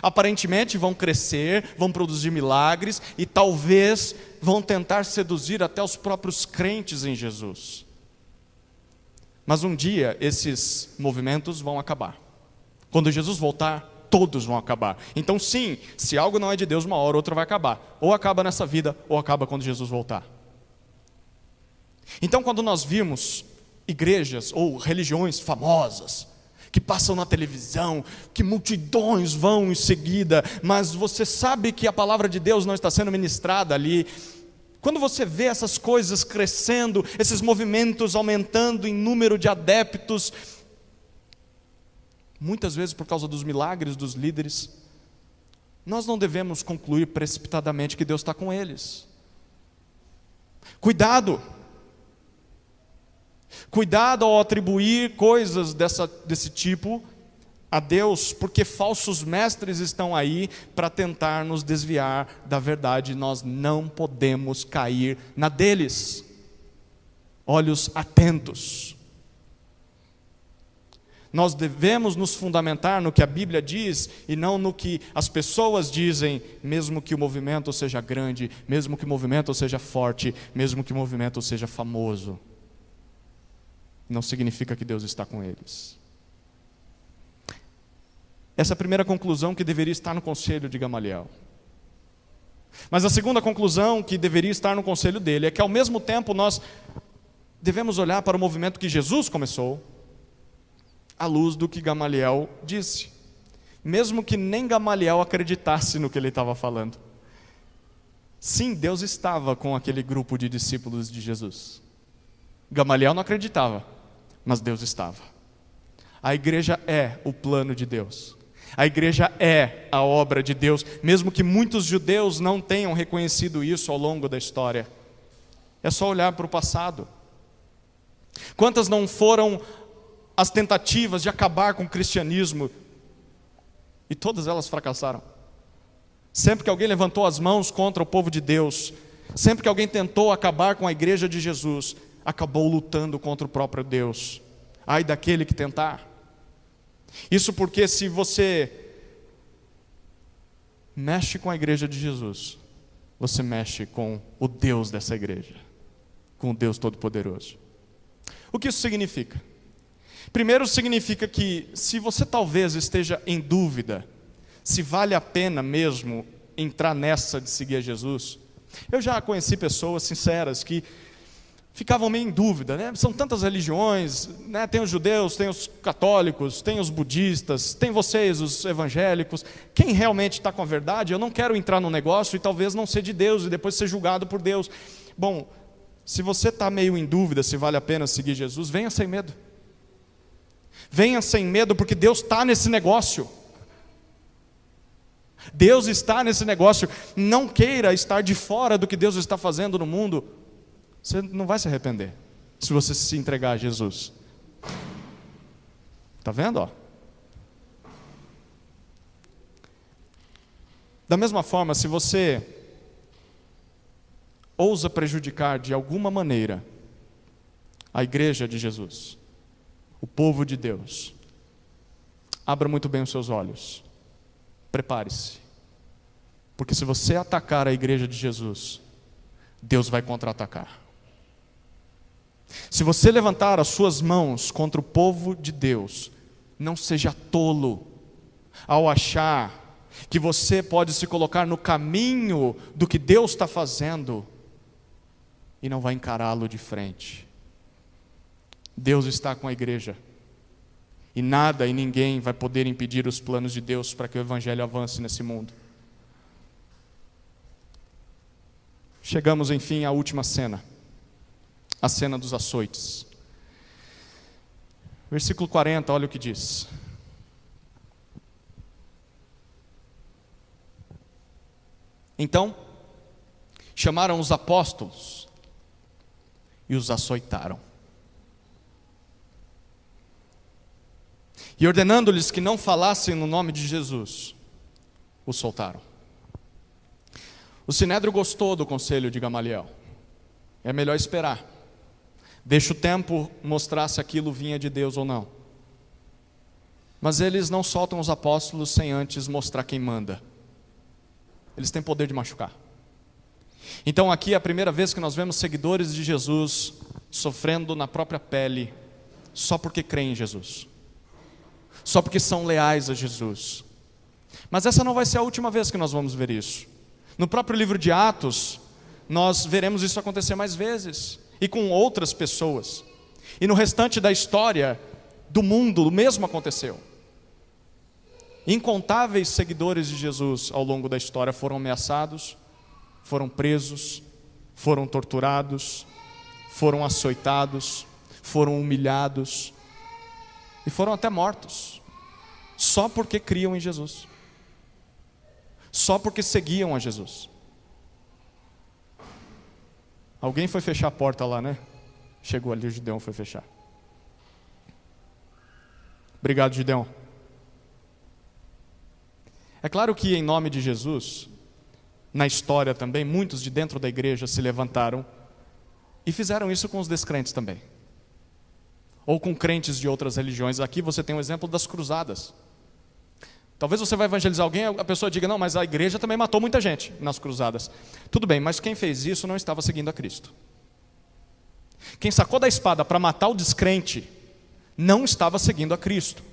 A: aparentemente vão crescer, vão produzir milagres e talvez vão tentar seduzir até os próprios crentes em Jesus. Mas um dia esses movimentos vão acabar. Quando Jesus voltar, todos vão acabar. Então sim, se algo não é de Deus, uma hora ou outra vai acabar. Ou acaba nessa vida, ou acaba quando Jesus voltar. Então quando nós vimos igrejas ou religiões famosas, que passam na televisão, que multidões vão em seguida, mas você sabe que a palavra de Deus não está sendo ministrada ali. Quando você vê essas coisas crescendo, esses movimentos aumentando em número de adeptos, muitas vezes por causa dos milagres dos líderes, nós não devemos concluir precipitadamente que Deus está com eles. Cuidado! Cuidado ao atribuir coisas desse tipo a Deus, porque falsos mestres estão aí para tentar nos desviar da verdade. Nós não podemos cair na deles. Olhos atentos. Nós devemos nos fundamentar no que a Bíblia diz e não no que as pessoas dizem, mesmo que o movimento seja grande, mesmo que o movimento seja forte, mesmo que o movimento seja famoso. Não significa que Deus está com eles. Essa é a primeira conclusão que deveria estar no conselho de Gamaliel. Mas a segunda conclusão que deveria estar no conselho dele é que ao mesmo tempo nós devemos olhar para o movimento que Jesus começou à luz do que Gamaliel disse, mesmo que nem Gamaliel acreditasse no que ele estava falando. Sim, Deus estava com aquele grupo de discípulos de Jesus. Gamaliel não acreditava, mas Deus estava. A igreja é o plano de Deus. A igreja é a obra de Deus, mesmo que muitos judeus não tenham reconhecido isso ao longo da história. É só olhar para o passado. Quantas não foram as tentativas de acabar com o cristianismo? E todas elas fracassaram. Sempre que alguém levantou as mãos contra o povo de Deus, sempre que alguém tentou acabar com a igreja de Jesus, acabou lutando contra o próprio Deus. Ai daquele que tentar. Isso porque se você mexe com a igreja de Jesus, você mexe com o Deus dessa igreja, com o Deus Todo-Poderoso. O que isso significa? Primeiro, significa que se você talvez esteja em dúvida se vale a pena mesmo entrar nessa de seguir a Jesus, eu já conheci pessoas sinceras que ficavam meio em dúvida, né? São tantas religiões, né? Tem os judeus, tem os católicos, tem os budistas, tem vocês, os evangélicos. Quem realmente está com a verdade? Eu não quero entrar no negócio e talvez não ser de Deus e depois ser julgado por Deus. Bom, se você está meio em dúvida se vale a pena seguir Jesus, venha sem medo. Venha sem medo, porque Deus está nesse negócio. Deus está nesse negócio. Não queira estar de fora do que Deus está fazendo no mundo. Você não vai se arrepender se você se entregar a Jesus. Está vendo? Ó? Da mesma forma, se você ousa prejudicar de alguma maneira a igreja de Jesus, o povo de Deus, abra muito bem os seus olhos. Prepare-se. Porque se você atacar a igreja de Jesus, Deus vai contra-atacar. Se você levantar as suas mãos contra o povo de Deus, não seja tolo ao achar que você pode se colocar no caminho do que Deus está fazendo e não vai encará-lo de frente. Deus está com a igreja e nada e ninguém vai poder impedir os planos de Deus para que o evangelho avance nesse mundo. Chegamos enfim à última cena. A cena dos açoites. Versículo 40, olha o que diz. Então, chamaram os apóstolos e os açoitaram. E ordenando-lhes que não falassem no nome de Jesus, os soltaram. O Sinédrio gostou do conselho de Gamaliel. É melhor esperar. Deixa o tempo mostrar se aquilo vinha de Deus ou não. Mas eles não soltam os apóstolos sem antes mostrar quem manda. Eles têm poder de machucar. Então aqui é a primeira vez que nós vemos seguidores de Jesus sofrendo na própria pele, só porque creem em Jesus, só porque são leais a Jesus. Mas essa não vai ser a última vez que nós vamos ver isso. No próprio livro de Atos, nós veremos isso acontecer mais vezes, e com outras pessoas. E no restante da história do mundo, o mesmo aconteceu. Incontáveis seguidores de Jesus ao longo da história foram ameaçados, foram presos, foram torturados, foram açoitados, foram humilhados e foram até mortos, só porque criam em Jesus, só porque seguiam a Jesus. Alguém foi fechar a porta lá, né? Chegou ali, o Gideão foi fechar. Obrigado, Gideão. É claro que em nome de Jesus, na história também, muitos de dentro da igreja se levantaram e fizeram isso com os descrentes também. ou com crentes de outras religiões. Aqui você tem um exemplo das cruzadas. Talvez você vai evangelizar alguém, a pessoa diga, não, mas a igreja também matou muita gente nas cruzadas. Tudo bem, mas quem fez isso não estava seguindo a Cristo. Quem sacou da espada para matar o descrente, não estava seguindo a Cristo.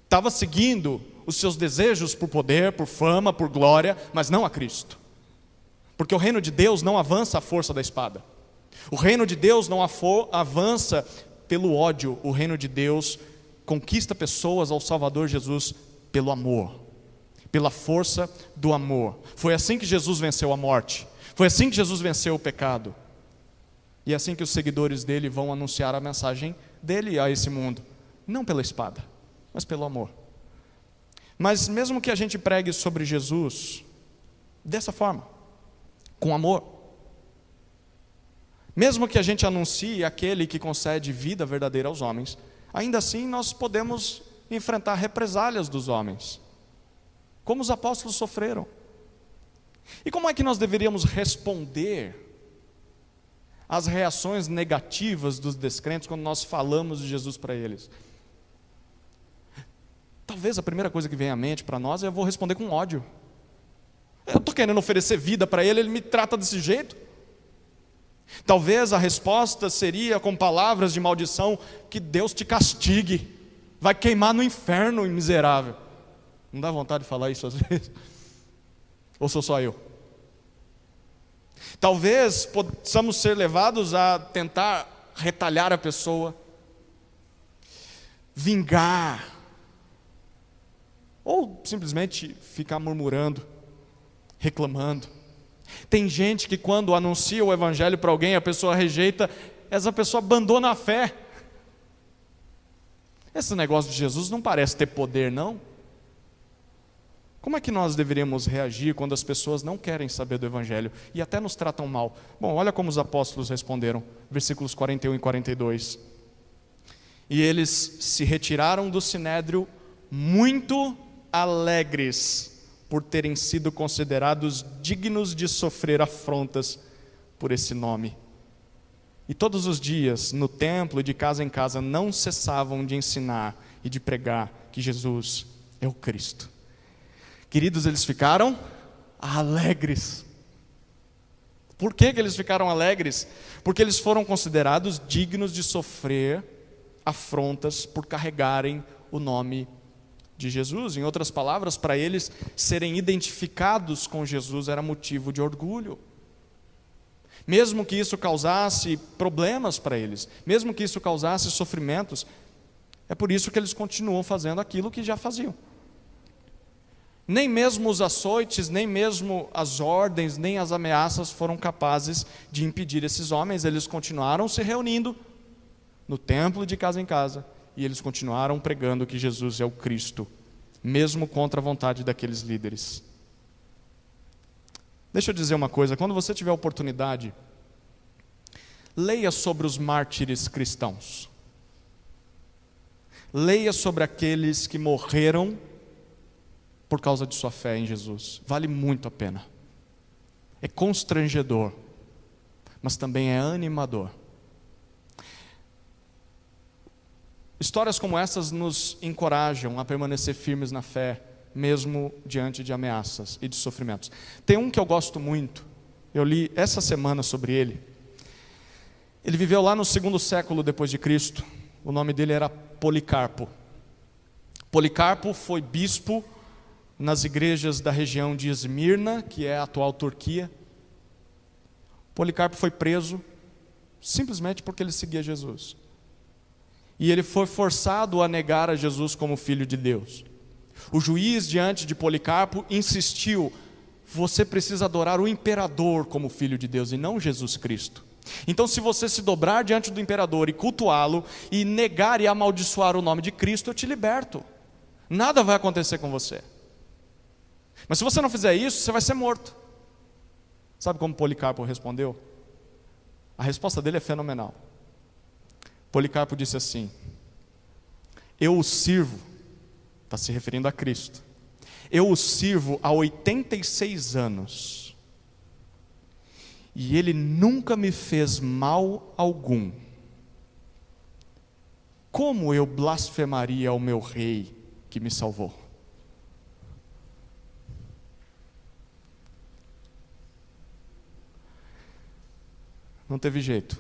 A: Estava seguindo os seus desejos por poder, por fama, por glória, mas não a Cristo. Porque o reino de Deus não avança à força da espada. O reino de Deus não avança pelo ódio. O reino de Deus conquista pessoas ao Salvador Jesus pelo amor, pela força do amor. Foi assim que Jesus venceu a morte. Foi assim que Jesus venceu o pecado. E é assim que os seguidores dele vão anunciar a mensagem dele a esse mundo. Não pela espada, mas pelo amor. Mas mesmo que a gente pregue sobre Jesus dessa forma, com amor, mesmo que a gente anuncie aquele que concede vida verdadeira aos homens, ainda assim nós podemos enfrentar represálias dos homens, como os apóstolos sofreram. E como é que nós deveríamos responder às reações negativas dos descrentes quando nós falamos de Jesus para eles? Talvez a primeira coisa que vem à mente para nós é: eu vou responder com ódio. Eu estou querendo oferecer vida para ele, ele me trata desse jeito. Talvez a resposta seria com palavras de maldição: que Deus te castigue, vai queimar no inferno, miserável. Não dá vontade de falar isso às vezes? Ou sou só eu? Talvez possamos ser levados a tentar retalhar a pessoa, vingar, ou simplesmente ficar murmurando, reclamando. Tem gente que quando anuncia o evangelho para alguém, a pessoa rejeita, essa pessoa abandona a fé. Esse negócio de Jesus não parece ter poder, não? Como é que nós deveríamos reagir quando as pessoas não querem saber do evangelho e até nos tratam mal? Bom, olha como os apóstolos responderam, versículos 41 e 42. E eles se retiraram do sinédrio muito alegres por terem sido considerados dignos de sofrer afrontas por esse nome. E todos os dias, no templo e de casa em casa, não cessavam de ensinar e de pregar que Jesus é o Cristo. Queridos, eles ficaram alegres. Por que eles ficaram alegres? Porque eles foram considerados dignos de sofrer afrontas por carregarem o nome de Jesus. Em outras palavras, para eles serem identificados com Jesus era motivo de orgulho. Mesmo que isso causasse problemas para eles, mesmo que isso causasse sofrimentos, é por isso que eles continuam fazendo aquilo que já faziam. Nem mesmo os açoites, nem mesmo as ordens, nem as ameaças foram capazes de impedir esses homens. Eles continuaram se reunindo no templo de casa em casa, e eles continuaram pregando que Jesus é o Cristo, mesmo contra a vontade daqueles líderes. Deixa eu dizer uma coisa: quando você tiver oportunidade, leia sobre os mártires cristãos. Leia sobre aqueles que morreram por causa de sua fé em Jesus. Vale muito a pena. É constrangedor, mas também é animador. Histórias como essas nos encorajam a permanecer firmes na fé, mesmo diante de ameaças e de sofrimentos. Tem um que eu gosto muito, eu li essa semana sobre ele. Ele viveu lá no 2º século depois de Cristo. O nome dele era Policarpo. Policarpo foi bispo nas igrejas da região de Esmirna, que é a atual Turquia. Policarpo foi preso simplesmente porque ele seguia Jesus. E ele foi forçado a negar a Jesus como filho de Deus. O juiz diante de Policarpo insistiu: você precisa adorar o imperador como filho de Deus e não Jesus Cristo. Então, se você se dobrar diante do imperador e cultuá-lo e negar e amaldiçoar o nome de Cristo, eu te liberto. Nada vai acontecer com você. Mas se você não fizer isso, você vai ser morto. Sabe como Policarpo respondeu? A resposta dele é fenomenal. Policarpo disse assim: eu o sirvo, está se referindo a Cristo, eu o sirvo há 86 anos, e ele nunca me fez mal algum. como eu blasfemaria ao meu rei que me salvou? Não teve jeito.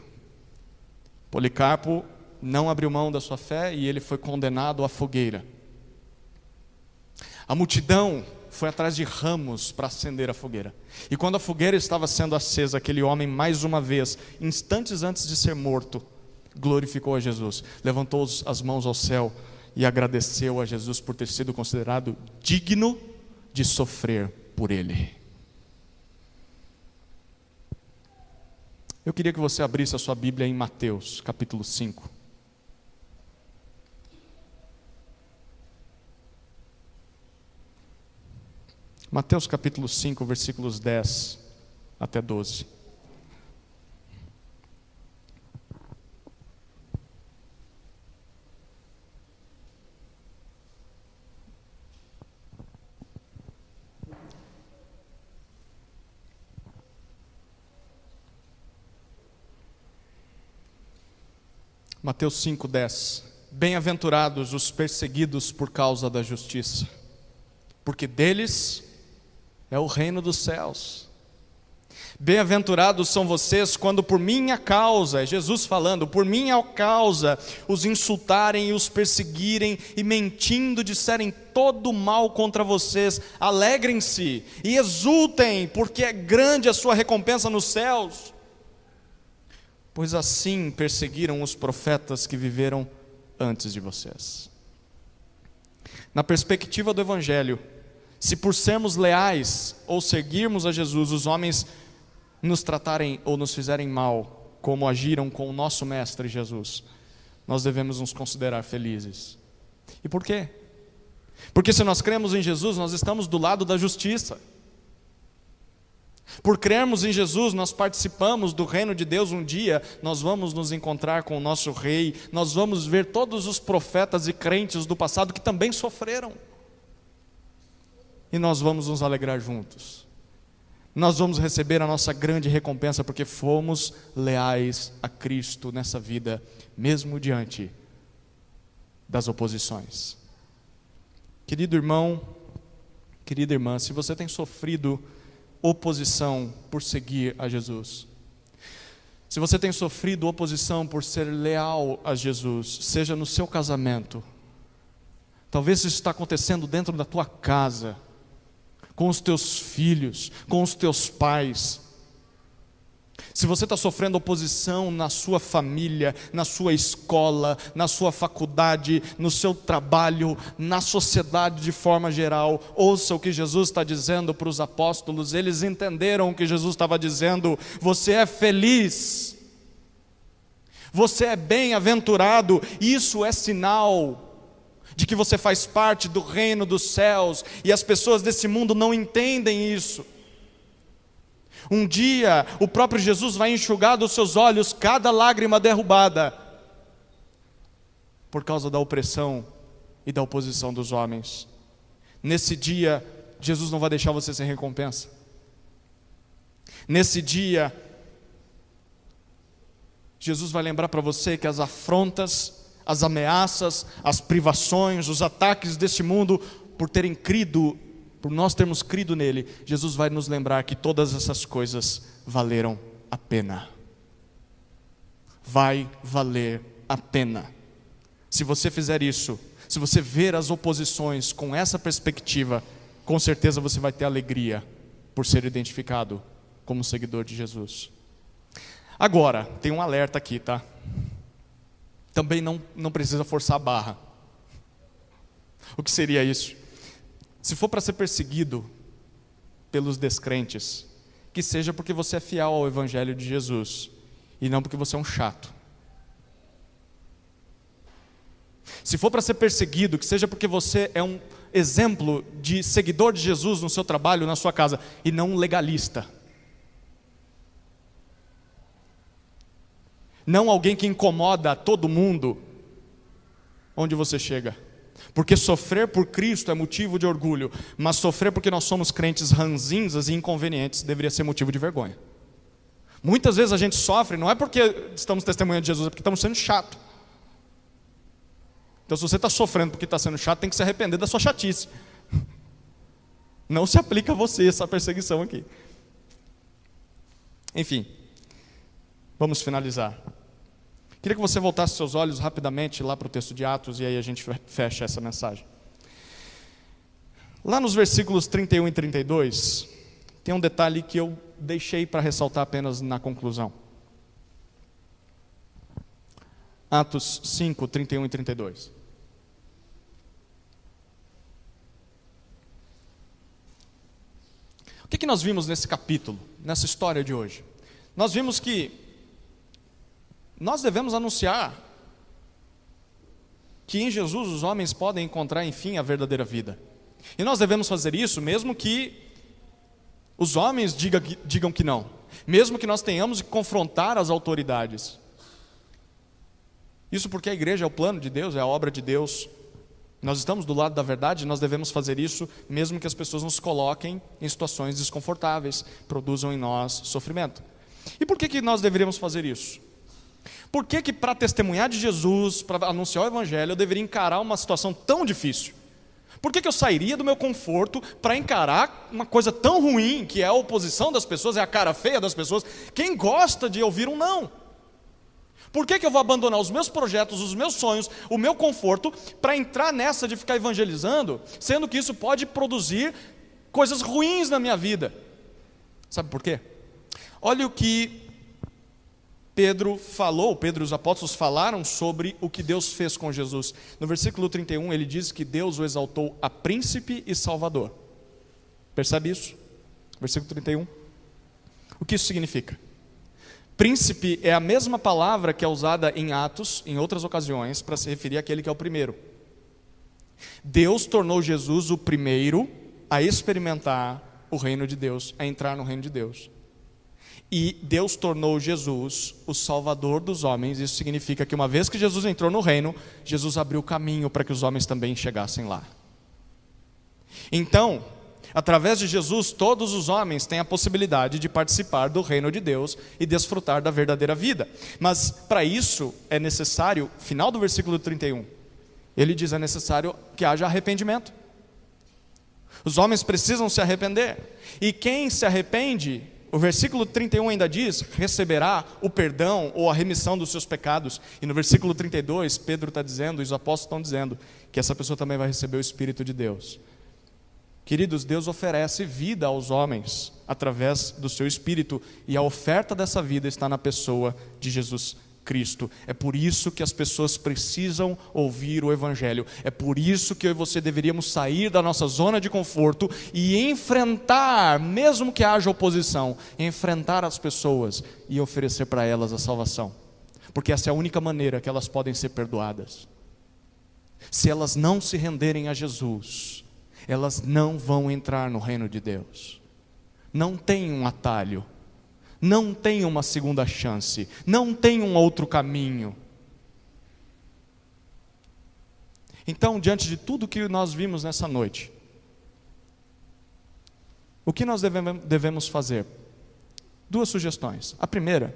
A: Policarpo não abriu mão da sua fé e ele foi condenado à fogueira. A multidão foi atrás de ramos para acender a fogueira. E quando a fogueira estava sendo acesa, aquele homem, mais uma vez, instantes antes de ser morto, glorificou a Jesus, levantou as mãos ao céu e agradeceu a Jesus por ter sido considerado digno de sofrer por ele. Eu queria que você abrisse a sua Bíblia em Mateus, capítulo 5. Mateus capítulo 5, versículos 10 até 12. Mateus 5, 10. Bem-aventurados os perseguidos por causa da justiça, porque deles é o reino dos céus. Bem-aventurados são vocês quando por minha causa, é Jesus falando, por minha causa, os insultarem e os perseguirem e mentindo disserem todo mal contra vocês. Alegrem-se e exultem, porque é grande a sua recompensa nos céus. Pois assim perseguiram os profetas que viveram antes de vocês. Na perspectiva do Evangelho, se por sermos leais ou seguirmos a Jesus, os homens nos tratarem ou nos fizerem mal, como agiram com o nosso Mestre Jesus, nós devemos nos considerar felizes. E por quê? Porque se nós cremos em Jesus, nós estamos do lado da justiça. Por crermos em Jesus, nós participamos do reino de Deus. Um dia nós vamos nos encontrar com o nosso Rei, nós vamos ver todos os profetas e crentes do passado que também sofreram. E nós vamos nos alegrar juntos. Nós vamos receber a nossa grande recompensa, porque fomos leais a Cristo nessa vida, mesmo diante das oposições. Querido irmão, querida irmã, se você tem sofrido oposição por seguir a Jesus, se você tem sofrido oposição por ser leal a Jesus, seja no seu casamento, talvez isso está acontecendo dentro da tua casa, com os teus filhos, com os teus pais. Se você está sofrendo oposição na sua família, na sua escola, na sua faculdade, no seu trabalho, na sociedade de forma geral, ouça o que Jesus está dizendo para os apóstolos. Eles entenderam o que Jesus estava dizendo. Você é feliz, você é bem-aventurado. Isso é sinal de que você faz parte do reino dos céus, e as pessoas desse mundo não entendem isso. Um dia o próprio Jesus vai enxugar dos seus olhos cada lágrima derrubada, por causa da opressão e da oposição dos homens. Nesse dia, Jesus não vai deixar você sem recompensa. Nesse dia, Jesus vai lembrar para você que as afrontas, as ameaças, as privações, os ataques deste mundo, por nós termos crido nele, Jesus vai nos lembrar que todas essas coisas valeram a pena. Vai valer a pena. Se você fizer isso, se você ver as oposições com essa perspectiva, com certeza você vai ter alegria por ser identificado como seguidor de Jesus. Agora, tem um alerta aqui, tá? Também não precisa forçar a barra. O que seria isso? Se for para ser perseguido pelos descrentes, que seja porque você é fiel ao Evangelho de Jesus, e não porque você é um chato. Se for para ser perseguido, que seja porque você é um exemplo de seguidor de Jesus no seu trabalho, na sua casa, e não um legalista. Não alguém que incomoda todo mundo onde você chega. Porque sofrer por Cristo é motivo de orgulho, mas sofrer porque nós somos crentes ranzinzas e inconvenientes deveria ser motivo de vergonha. Muitas vezes a gente sofre, não é porque estamos testemunhando de Jesus, é porque estamos sendo chato. Então, se você está sofrendo porque está sendo chato, tem que se arrepender da sua chatice. Não se aplica a você essa perseguição aqui. Enfim, vamos finalizar. Queria que você voltasse seus olhos rapidamente lá para o texto de Atos, e aí a gente fecha essa mensagem. Lá nos versículos 31 e 32, tem um detalhe que eu deixei para ressaltar apenas na conclusão. Atos 5, 31 e 32. O que nós vimos nesse capítulo, nessa história de hoje? Nós vimos que nós devemos anunciar que em Jesus os homens podem encontrar, enfim, a verdadeira vida. E nós devemos fazer isso mesmo que os homens digam que não. Mesmo que nós tenhamos que confrontar as autoridades. Isso porque a igreja é o plano de Deus, é a obra de Deus. Nós estamos do lado da verdade e nós devemos fazer isso mesmo que as pessoas nos coloquem em situações desconfortáveis, produzam em nós sofrimento. E por que nós deveríamos fazer isso? Por que para testemunhar de Jesus, para anunciar o Evangelho, eu deveria encarar uma situação tão difícil? Por que eu sairia do meu conforto para encarar uma coisa tão ruim, que é a oposição das pessoas, é a cara feia das pessoas? Quem gosta de ouvir um não? Por que eu vou abandonar os meus projetos, os meus sonhos, o meu conforto, para entrar nessa de ficar evangelizando, sendo que isso pode produzir coisas ruins na minha vida? Sabe por quê? Olha o que Pedro e os apóstolos falaram sobre o que Deus fez com Jesus. No versículo 31 ele diz que Deus o exaltou a príncipe e salvador. Percebe isso? Versículo 31. O que isso significa? Príncipe é a mesma palavra que é usada em Atos, em outras ocasiões, para se referir àquele que é o primeiro. Deus tornou Jesus o primeiro a experimentar o reino de Deus, a entrar no reino de Deus. E Deus tornou Jesus o Salvador dos homens. Isso significa que uma vez que Jesus entrou no reino, Jesus abriu o caminho para que os homens também chegassem lá. Então, através de Jesus, todos os homens têm a possibilidade de participar do reino de Deus e desfrutar da verdadeira vida. Mas para isso é necessário, final do versículo 31, ele diz: é necessário que haja arrependimento. Os homens precisam se arrepender. E quem se arrepende, o versículo 31 ainda diz, receberá o perdão ou a remissão dos seus pecados. E no versículo 32, Pedro está dizendo, e os apóstolos estão dizendo, que essa pessoa também vai receber o Espírito de Deus. Queridos, Deus oferece vida aos homens através do seu Espírito, e a oferta dessa vida está na pessoa de Jesus Cristo. É por isso que as pessoas precisam ouvir o Evangelho. É por isso que eu e você deveríamos sair da nossa zona de conforto e enfrentar, mesmo que haja oposição, enfrentar as pessoas e oferecer para elas a salvação. Porque essa é a única maneira que elas podem ser perdoadas. Se elas não se renderem a Jesus, elas não vão entrar no reino de Deus. Não tem um atalho, não tem uma segunda chance, não tem um outro caminho. Então, diante de tudo que nós vimos nessa noite, o que nós devemos fazer? Duas sugestões. A primeira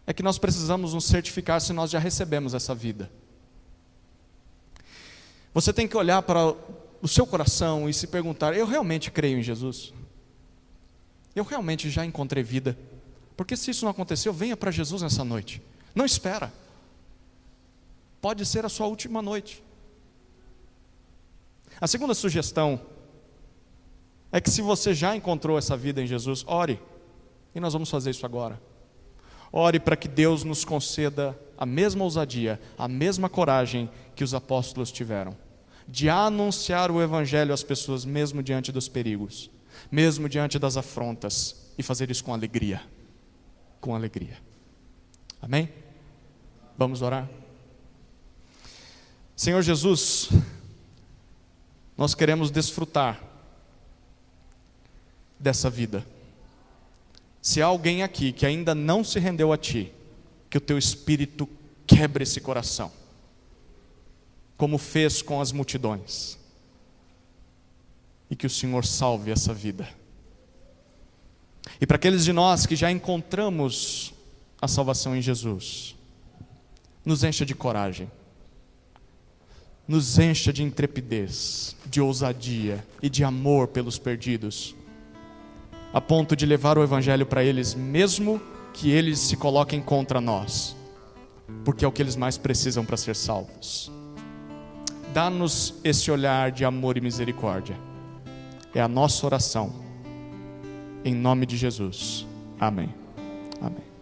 A: é que nós precisamos nos certificar se nós já recebemos essa vida. Você tem que olhar para o seu coração e se perguntar: eu realmente creio em Jesus? Eu realmente já encontrei vida? Porque se isso não aconteceu, venha para Jesus nessa noite. Não espera. Pode ser a sua última noite. A segunda sugestão é que se você já encontrou essa vida em Jesus, ore. E nós vamos fazer isso agora. Ore para que Deus nos conceda a mesma ousadia, a mesma coragem que os apóstolos tiveram, de anunciar o Evangelho às pessoas mesmo diante dos perigos, mesmo diante das afrontas, e fazer isso com alegria. Com alegria. Amém? Vamos orar? Senhor Jesus, nós queremos desfrutar dessa vida. Se há alguém aqui que ainda não se rendeu a Ti, que o Teu Espírito quebre esse coração, como fez com as multidões, e que o Senhor salve essa vida. E para aqueles de nós que já encontramos a salvação em Jesus, nos encha de coragem, nos encha de intrepidez, de ousadia e de amor pelos perdidos, a ponto de levar o Evangelho para eles, mesmo que eles se coloquem contra nós, porque é o que eles mais precisam para ser salvos. Dá-nos esse olhar de amor e misericórdia. É a nossa oração, em nome de Jesus. Amém. Amém.